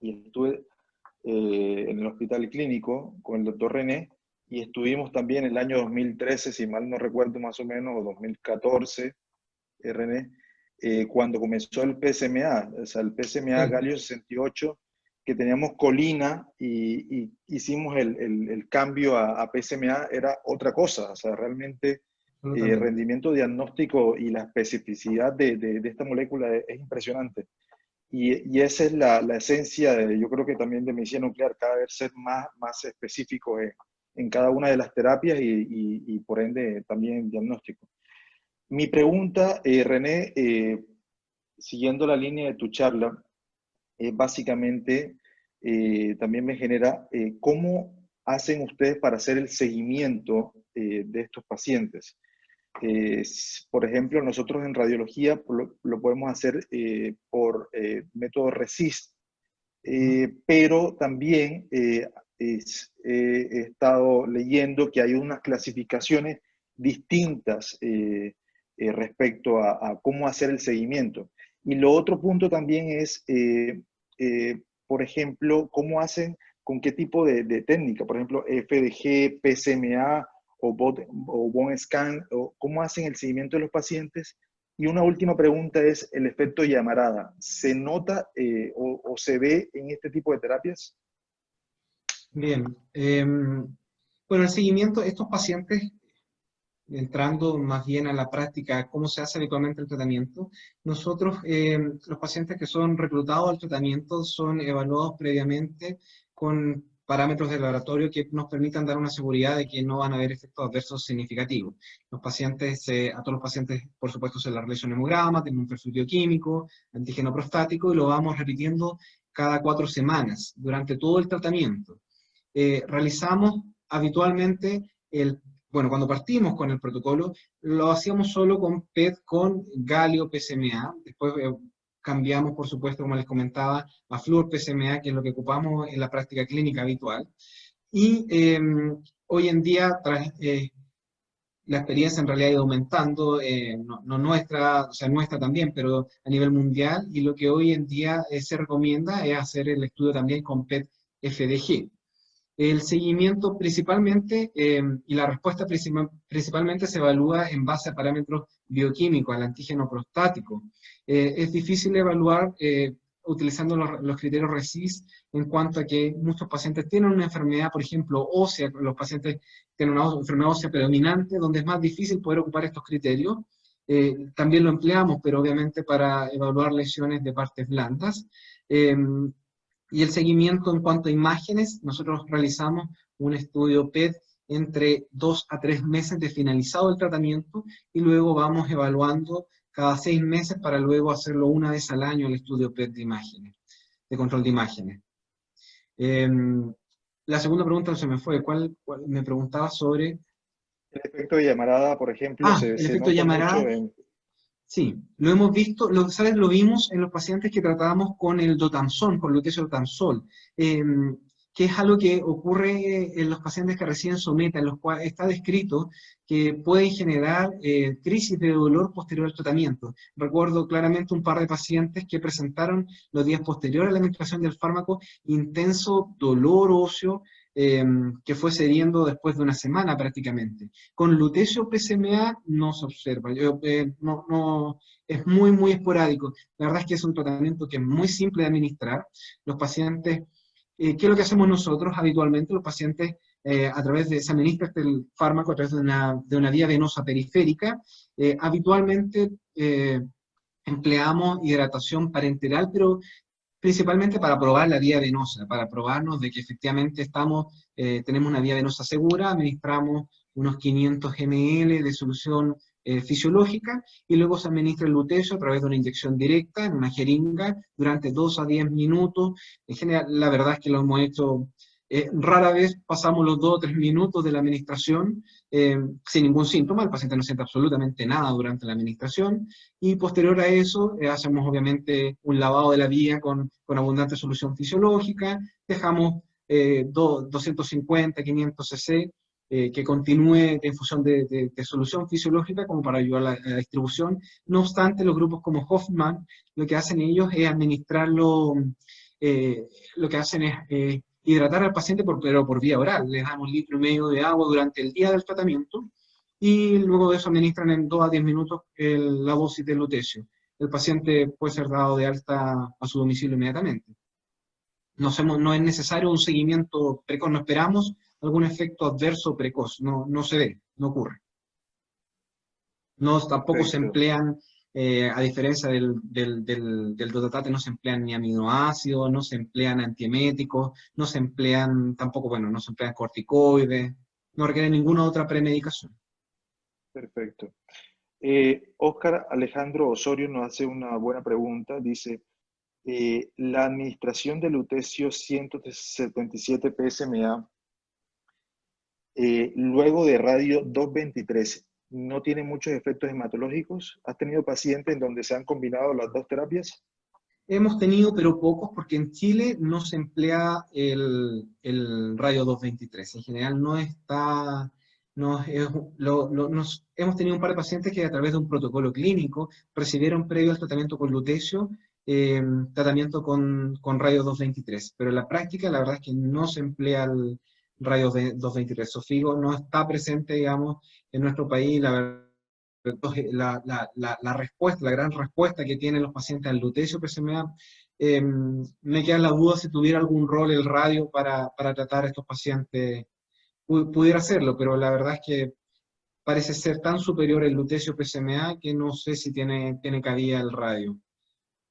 y estuve en el hospital clínico con el doctor René, y estuvimos también en el año 2013, si mal no recuerdo más o menos, o 2014, René, cuando comenzó el PSMA, o sea, el PSMA Sí. Galio 68, que teníamos colina y hicimos el cambio a PSMA, era otra cosa, o sea, realmente el Absolutamente. rendimiento diagnóstico y la especificidad de esta molécula es impresionante. Y esa es la esencia, yo creo que también de medicina nuclear, cada vez ser más específico en cada una de las terapias y por ende también en diagnóstico. Mi pregunta, René, siguiendo la línea de tu charla, básicamente también me genera cómo hacen ustedes para hacer el seguimiento de estos pacientes. Por ejemplo, nosotros en radiología lo podemos hacer por método RECIST, pero también he estado leyendo que hay unas clasificaciones distintas respecto a cómo hacer el seguimiento. Y lo otro punto también es, por ejemplo, cómo hacen, con qué tipo de técnica, por ejemplo, FDG, PSMA o bone scan, o cómo hacen el seguimiento de los pacientes. Y una última pregunta es el efecto llamarada. ¿Se nota o se ve en este tipo de terapias? Bien. Bueno, el seguimiento, estos pacientes, entrando más bien a la práctica, cómo se hace habitualmente el tratamiento, nosotros, los pacientes que son reclutados al tratamiento son evaluados previamente con parámetros de laboratorio que nos permitan dar una seguridad de que no van a haber efectos adversos significativos. Los pacientes, a todos los pacientes, por supuesto, se les realiza un hemograma, tienen un perfil bioquímico, antígeno prostático, y lo vamos repitiendo cada 4 semanas durante todo el tratamiento. Realizamos habitualmente bueno, cuando partimos con el protocolo, lo hacíamos solo con PET con galio PSMA, después cambiamos, por supuesto, como les comentaba, a flúor PSMA, que es lo que ocupamos en la práctica clínica habitual, y hoy en día, la experiencia en realidad ha ido aumentando, no nuestra, o sea, nuestra también, pero a nivel mundial, y lo que hoy en día se recomienda es hacer el estudio también con PET FDG. El seguimiento principalmente y la respuesta principalmente se evalúa en base a parámetros bioquímicos, al antígeno prostático. Es difícil evaluar utilizando los criterios RECIST en cuanto a que muchos pacientes tienen una enfermedad, por ejemplo, ósea, los pacientes tienen una enfermedad ósea predominante, donde es más difícil poder ocupar estos criterios. También lo empleamos, pero obviamente para evaluar lesiones de partes blandas. Y el seguimiento en cuanto a imágenes, nosotros realizamos un estudio PET entre 2 a 3 meses de finalizado el tratamiento y luego vamos evaluando cada 6 meses para luego hacerlo una vez al año el estudio PET de imágenes, de control de imágenes. La segunda pregunta no se me fue, ¿cuál me preguntaba sobre? El efecto de llamarada, por ejemplo, Ah, se el efecto nota mucho Llamarada. en... Sí, lo hemos visto, ¿sabes? Lo vimos en los pacientes que tratábamos con el Dotamsol, con lutecio Dotamsol, que es algo que ocurre en los pacientes que reciben someta, en los cuales está descrito que pueden generar crisis de dolor posterior al tratamiento. Recuerdo claramente un par de pacientes que presentaron los días posteriores a la administración del fármaco intenso dolor óseo, que fue cediendo después de una semana prácticamente. Con lutecio PSMA no se observa, es muy, muy esporádico. La verdad es que es un tratamiento que es muy simple de administrar. Los pacientes, ¿qué es lo que hacemos nosotros habitualmente? Los pacientes, a través de, se administra este fármaco a través de una vía venosa periférica. Habitualmente empleamos hidratación parenteral, pero principalmente para probar la vía venosa, para probarnos de que efectivamente tenemos una vía venosa segura, administramos unos 500 ml de solución fisiológica y luego se administra el lutecio a través de una inyección directa en una jeringa durante 2 a 10 minutos. En general, la verdad es que lo hemos hecho, rara vez pasamos los 2 o 3 minutos de la administración sin ningún síntoma, el paciente no siente absolutamente nada durante la administración, y posterior a eso hacemos obviamente un lavado de la vía con abundante solución fisiológica, dejamos 250, 500 cc que continúe de infusión de solución fisiológica como para ayudar a la distribución. No obstante, los grupos como Hoffman, lo que hacen ellos es administrarlo, lo que hacen es hidratar al paciente pero por vía oral. Les damos 1,5 litros de agua durante el día del tratamiento, y luego de eso administran en 2 a 10 minutos la dosis de lutecio. El paciente puede ser dado de alta a su domicilio inmediatamente. No es necesario un seguimiento precoz, no esperamos algún efecto adverso precoz, no se ve, no ocurre. Tampoco se Perfecto. emplean, a diferencia del dotatate, no se emplean ni aminoácidos, no se emplean antieméticos, no se emplean tampoco, bueno, no se emplean corticoides, no requieren ninguna otra premedicación. Perfecto. Óscar Alejandro Osorio nos hace una buena pregunta. Dice, la administración de lutecio 177 PSMA luego de radio 223 no tiene muchos efectos hematológicos. ¿Has tenido pacientes en donde se han combinado las dos terapias? Hemos tenido, pero pocos, porque en Chile no se emplea el radio 223. En general no está, no es- hemos tenido un par de pacientes que a través de un protocolo clínico recibieron previo al tratamiento con lutecio, tratamiento con radio 223. Pero en la práctica la verdad es que no se emplea el radio 223. Sofigo no está presente, digamos, en nuestro país. La verdad, la respuesta, la gran respuesta que tienen los pacientes al lutecio PSMA, me queda la duda si tuviera algún rol el radio para tratar a estos pacientes, pudiera hacerlo, pero la verdad es que parece ser tan superior el lutecio PSMA que no sé si tiene cabida el radio.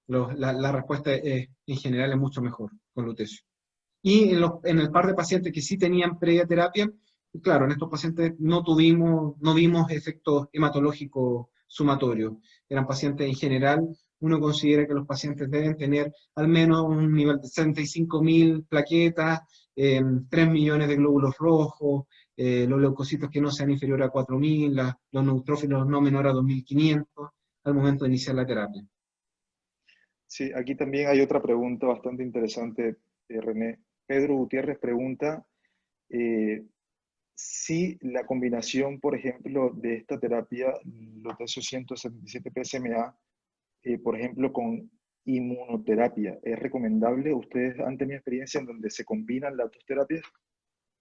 La respuesta en general es mucho mejor con lutecio. Y en el par de pacientes que sí tenían previa terapia, claro, en estos pacientes no vimos efectos hematológicos sumatorios. Eran pacientes en general, uno considera que los pacientes deben tener al menos un nivel de 65.000 plaquetas, 3 millones de glóbulos rojos, los leucocitos que no sean inferiores a 4.000, los neutrófilos no menores a 2.500 al momento de iniciar la terapia. Sí, aquí también hay otra pregunta bastante interesante, René. Pedro Gutiérrez pregunta si la combinación, por ejemplo, de esta terapia, lutecio 177 PSMA, por ejemplo, con inmunoterapia, ¿es recomendable? ¿Ustedes han tenido experiencia en donde se combinan las dos terapias?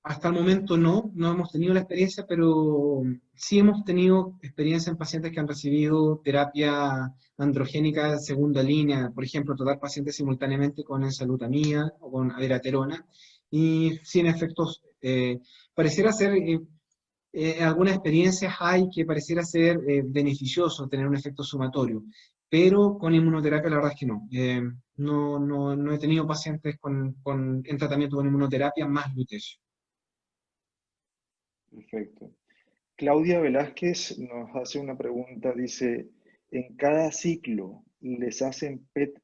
Hasta el momento no hemos tenido la experiencia, pero sí hemos tenido experiencia en pacientes que han recibido terapia androgénica de segunda línea, por ejemplo, tratar pacientes simultáneamente con enzalutamida o con abiraterona, y sin efectos, pareciera ser, algunas experiencias hay que pareciera ser beneficioso tener un efecto sumatorio, pero con inmunoterapia la verdad es que no. No he tenido pacientes en tratamiento con inmunoterapia más lutecio. Perfecto. Claudia Velázquez nos hace una pregunta, dice, ¿en cada ciclo les hacen PET,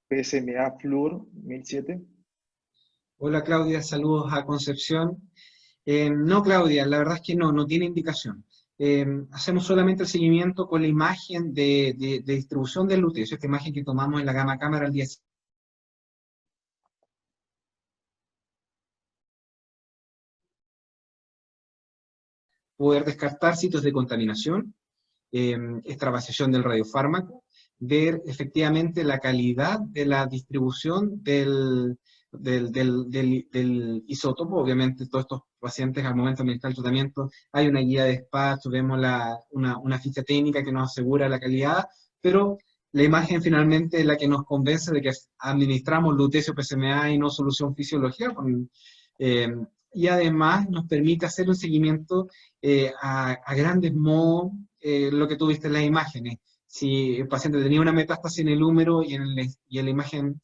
PSMA Fluor 1007? Hola Claudia, saludos a Concepción. No, Claudia, la verdad es que no tiene indicación. hacemos solamente el seguimiento con la imagen de distribución del lutecio, esta imagen que tomamos en la gama cámara al día siguiente. Poder descartar sitios de contaminación, extravasación del radiofármaco, ver efectivamente la calidad de la distribución del isótopo. Obviamente todos estos pacientes al momento de administrar el tratamiento hay una guía de despacho, vemos una ficha técnica que nos asegura la calidad, pero la imagen finalmente es la que nos convence de que administramos lutecio PSMA y no solución fisiológica, y además nos permite hacer un seguimiento a grandes modos, lo que tú viste en las imágenes. Si el paciente tenía una metástasis en el húmero y en la imagen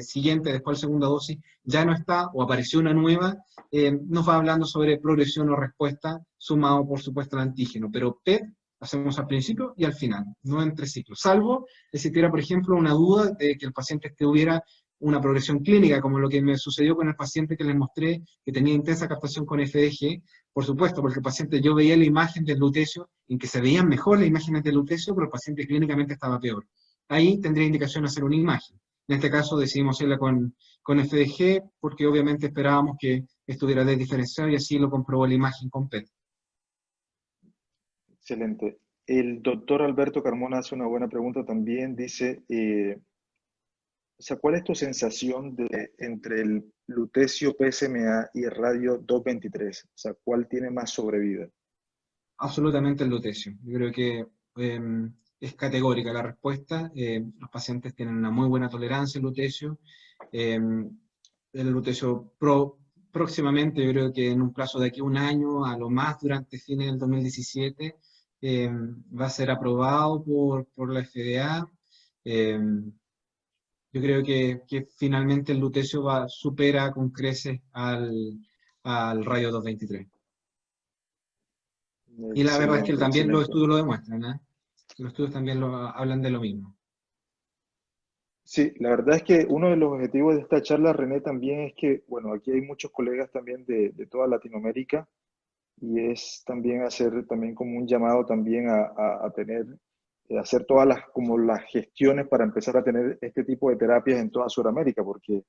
siguiente, después de la segunda dosis, ya no está o apareció una nueva, nos va hablando sobre progresión o respuesta, sumado por supuesto al antígeno. Pero PET hacemos al principio y al final, no entre ciclos. Salvo existiera, por ejemplo, una duda de que el paciente tuviera una progresión clínica, como lo que me sucedió con el paciente que les mostré, que tenía intensa captación con FDG, por supuesto, porque el paciente, yo veía la imagen del lutecio, en que se veían mejor las imágenes del lutecio, pero el paciente clínicamente estaba peor. Ahí tendría indicación de hacer una imagen. En este caso decidimos hacerla con FDG, porque obviamente esperábamos que estuviera desdiferenciado y así lo comprobó la imagen con PET. Excelente. El doctor Alberto Carmona hace una buena pregunta también. Dice, o sea, ¿cuál es tu sensación entre el lutecio PSMA y el radio 223? O sea, ¿cuál tiene más sobrevida? Absolutamente el lutecio. Yo creo que es categórica la respuesta. Los pacientes tienen una muy buena tolerancia al lutecio. El lutecio próximamente, yo creo que en un plazo de aquí a un año, a lo más durante fines del 2017, va a ser aprobado por la FDA. Yo creo que finalmente el lutecio supera con creces al radio 223. Y la verdad es que Excelente, también los excelente. estudios lo demuestran, ¿eh? Los estudios también hablan de lo mismo. Sí, la verdad es que uno de los objetivos de esta charla, René, también es que, bueno, aquí hay muchos colegas también de toda Latinoamérica y es también hacer también como un llamado también a tener, hacer todas como las gestiones para empezar a tener este tipo de terapias en toda Sudamérica, porque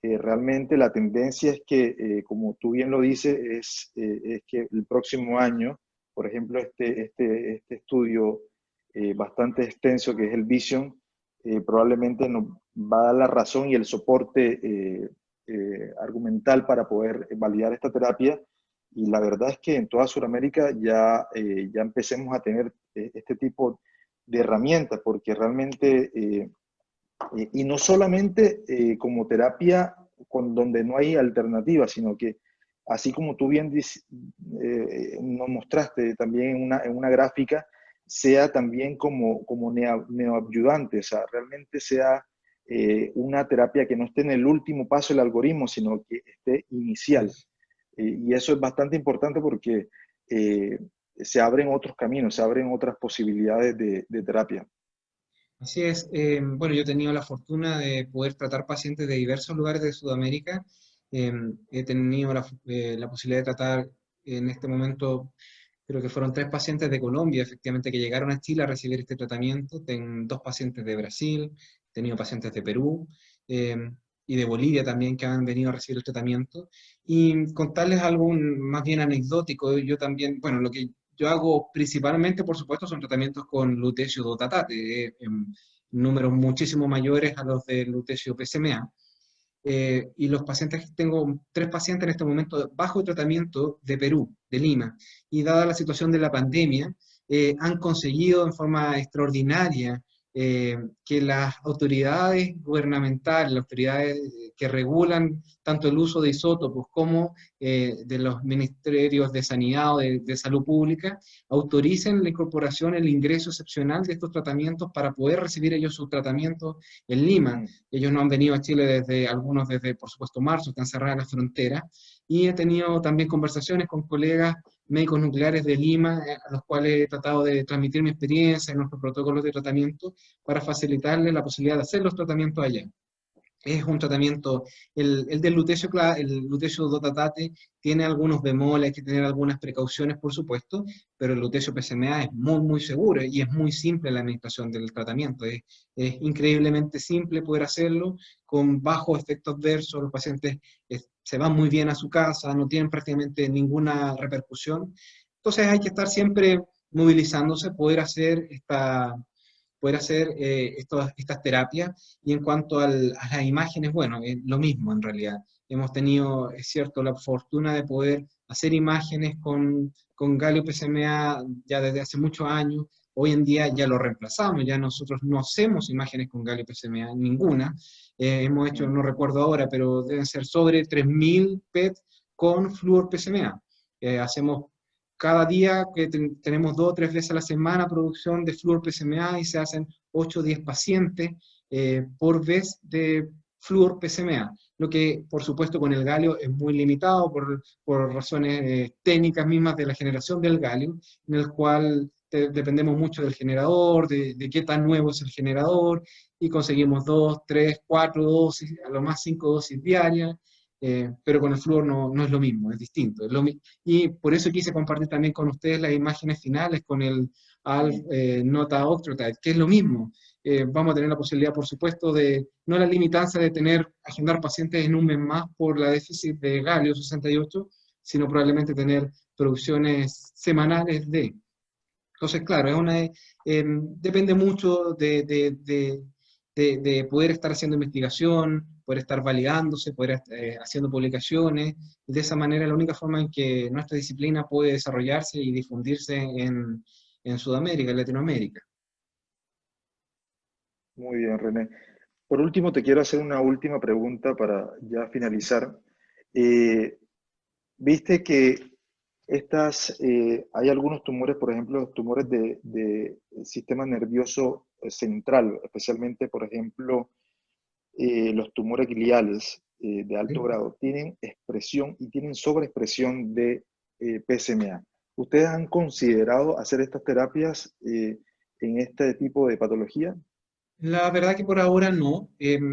realmente la tendencia es que, como tú bien lo dices, es que el próximo año, por ejemplo, este estudio bastante extenso que es el Vision, probablemente nos va a dar la razón y el soporte argumental para poder validar esta terapia. Y la verdad es que en toda Sudamérica ya empecemos a tener este tipo de herramientas, porque realmente y no solamente como terapia donde no hay alternativa, sino que así como tú bien nos mostraste también en una gráfica, sea también como neoayudante, o sea, realmente sea una terapia que no esté en el último paso del algoritmo, sino que esté inicial. Y eso es bastante importante porque eh, se abren otros caminos, se abren otras posibilidades de terapia. Así es. Bueno, yo he tenido la fortuna de poder tratar pacientes de diversos lugares de Sudamérica. He tenido la posibilidad de tratar en este momento, creo que fueron 3 pacientes de Colombia, efectivamente, que llegaron a Chile a recibir este tratamiento. Tengo 2 pacientes de Brasil, he tenido pacientes de Perú y de Bolivia también que han venido a recibir el tratamiento. Y contarles algo más bien anecdótico, yo también, bueno, lo que yo hago principalmente, por supuesto, son tratamientos con lutecio dotatate, en números muchísimo mayores a los de lutecio PSMA. Y los pacientes, tengo 3 pacientes en este momento bajo tratamiento de Perú, de Lima, y dada la situación de la pandemia, han conseguido en forma extraordinaria que las autoridades gubernamentales, las autoridades que regulan tanto el uso de isótopos como de los ministerios de sanidad o de salud pública, autoricen la incorporación, el ingreso excepcional de estos tratamientos para poder recibir ellos su tratamiento en Lima. Ellos no han venido a Chile algunos desde, por supuesto, marzo, están cerradas las fronteras, y he tenido también conversaciones con colegas médicos nucleares de Lima, a los cuales he tratado de transmitir mi experiencia en nuestros protocolos de tratamiento para facilitarles la posibilidad de hacer los tratamientos allá. es un tratamiento, el del lutecio, el lutecio dotatate tiene algunos bemoles, hay que tener algunas precauciones, por supuesto, pero el lutecio PSMA es muy, muy seguro y es muy simple la administración del tratamiento. Es increíblemente simple poder hacerlo, con bajos efectos adversos, los pacientes se van muy bien a su casa, no tienen prácticamente ninguna repercusión. Entonces hay que estar siempre movilizándose, poder hacer estas terapias. Y en cuanto a las imágenes, bueno, lo mismo en realidad. Hemos tenido, es cierto, la fortuna de poder hacer imágenes con galio PSMA ya desde hace muchos años. Hoy en día ya lo reemplazamos, ya nosotros no hacemos imágenes con galio PSMA, ninguna. Hemos hecho, no recuerdo ahora, pero deben ser sobre 3.000 PET con flúor PSMA. Hacemos cada día que tenemos 2 o 3 veces a la semana producción de flúor PSMA y se hacen 8 o 10 pacientes por vez de flúor PSMA, lo que por supuesto con el galio es muy limitado por razones técnicas mismas de la generación del galio, en el cual dependemos mucho del generador, de qué tan nuevo es el generador, y conseguimos 2, 3, 4 dosis, a lo más 5 dosis diarias, pero con el flúor no es lo mismo, es distinto. Y por eso quise compartir también con ustedes las imágenes finales con el Nota Octreotide, que es lo mismo. Vamos a tener la posibilidad, por supuesto, de no la limitancia de agendar pacientes en un mes más por la déficit de galio 68, sino probablemente tener producciones semanales de. Entonces, claro, depende mucho de poder estar haciendo investigación, poder estar validándose, poder estar haciendo publicaciones. Y de esa manera, la única forma en que nuestra disciplina puede desarrollarse y difundirse en Sudamérica, en Latinoamérica. Muy bien, René. Por último, te quiero hacer una última pregunta para ya finalizar. Viste que hay algunos tumores, por ejemplo, tumores de sistema nervioso central, especialmente, por ejemplo, los tumores gliales de alto ¿Sí? grado, tienen expresión y tienen sobreexpresión de PSMA. ¿Ustedes han considerado hacer estas terapias en este tipo de patología? La verdad que por ahora no.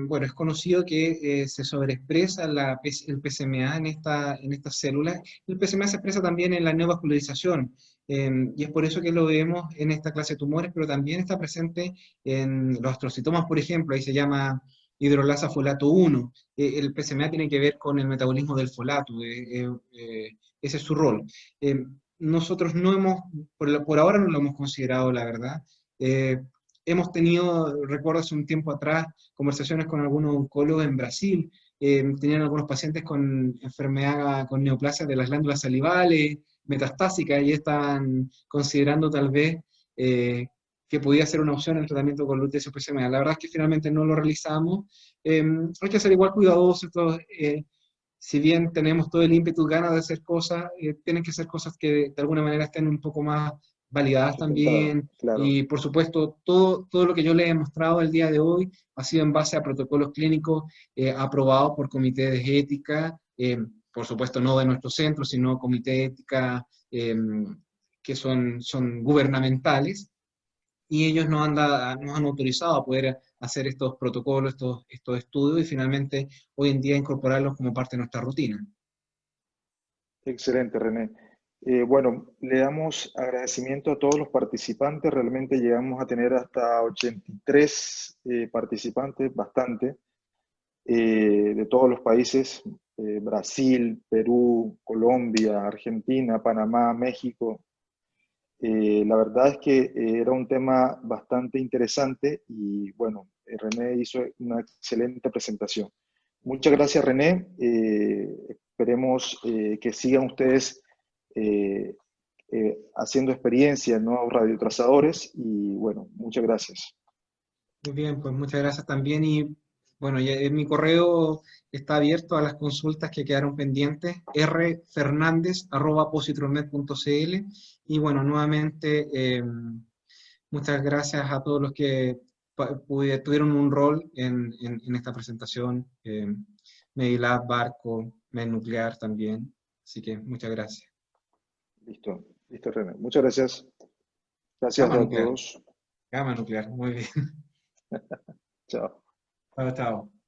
Bueno, es conocido que se sobreexpresa el PSMA en estas células. El PSMA se expresa también en la neovascularización, y es por eso que lo vemos en esta clase de tumores, pero también está presente en los astrocitomas, por ejemplo, ahí se llama hidrolasa folato 1. El PSMA tiene que ver con el metabolismo del folato, ese es su rol. Nosotros no hemos, por ahora no lo hemos considerado, la verdad. Hemos tenido, recuerdo hace un tiempo atrás, conversaciones con algunos oncólogos en Brasil. Tenían algunos pacientes con enfermedad, con neoplasia de las glándulas salivales, metastásicas, y estaban considerando tal vez que podía ser una opción el tratamiento con lutecio PSMA. La verdad es que finalmente no lo realizamos. Hay que ser igual cuidadosos. Si bien tenemos todo el ímpetu, ganas de hacer cosas, tienen que ser cosas que de alguna manera estén un poco más validadas Sustentado, también. claro. Y por supuesto, todo lo que yo les he mostrado el día de hoy ha sido en base a protocolos clínicos aprobados por comités de ética, por supuesto no de nuestro centro, sino comités de ética que son gubernamentales, y ellos nos han autorizado a poder hacer estos protocolos, estos estudios, y finalmente hoy en día incorporarlos como parte de nuestra rutina. Excelente, René. Bueno, le damos agradecimiento a todos los participantes. Realmente llegamos a tener hasta 83 participantes, bastante, de todos los países, Brasil, Perú, Colombia, Argentina, Panamá, México. La verdad es que era un tema bastante interesante y bueno, René hizo una excelente presentación. Muchas gracias, René. Esperemos que sigan ustedes eh, haciendo experiencia en nuevos radiotrazadores y bueno, muchas gracias. Muy bien, pues muchas gracias también. Y bueno, ya mi correo está abierto a las consultas que quedaron pendientes, rfernandez@positronmed.cl. Y bueno, nuevamente, muchas gracias a todos los que tuvieron un rol en esta presentación, Medilab, Barco, Mednuclear también. Así que muchas gracias. Listo, listo, René. Muchas gracias. Gracias Gama a nuclear, todos. gama nuclear, muy bien. Chao. Chao, chao.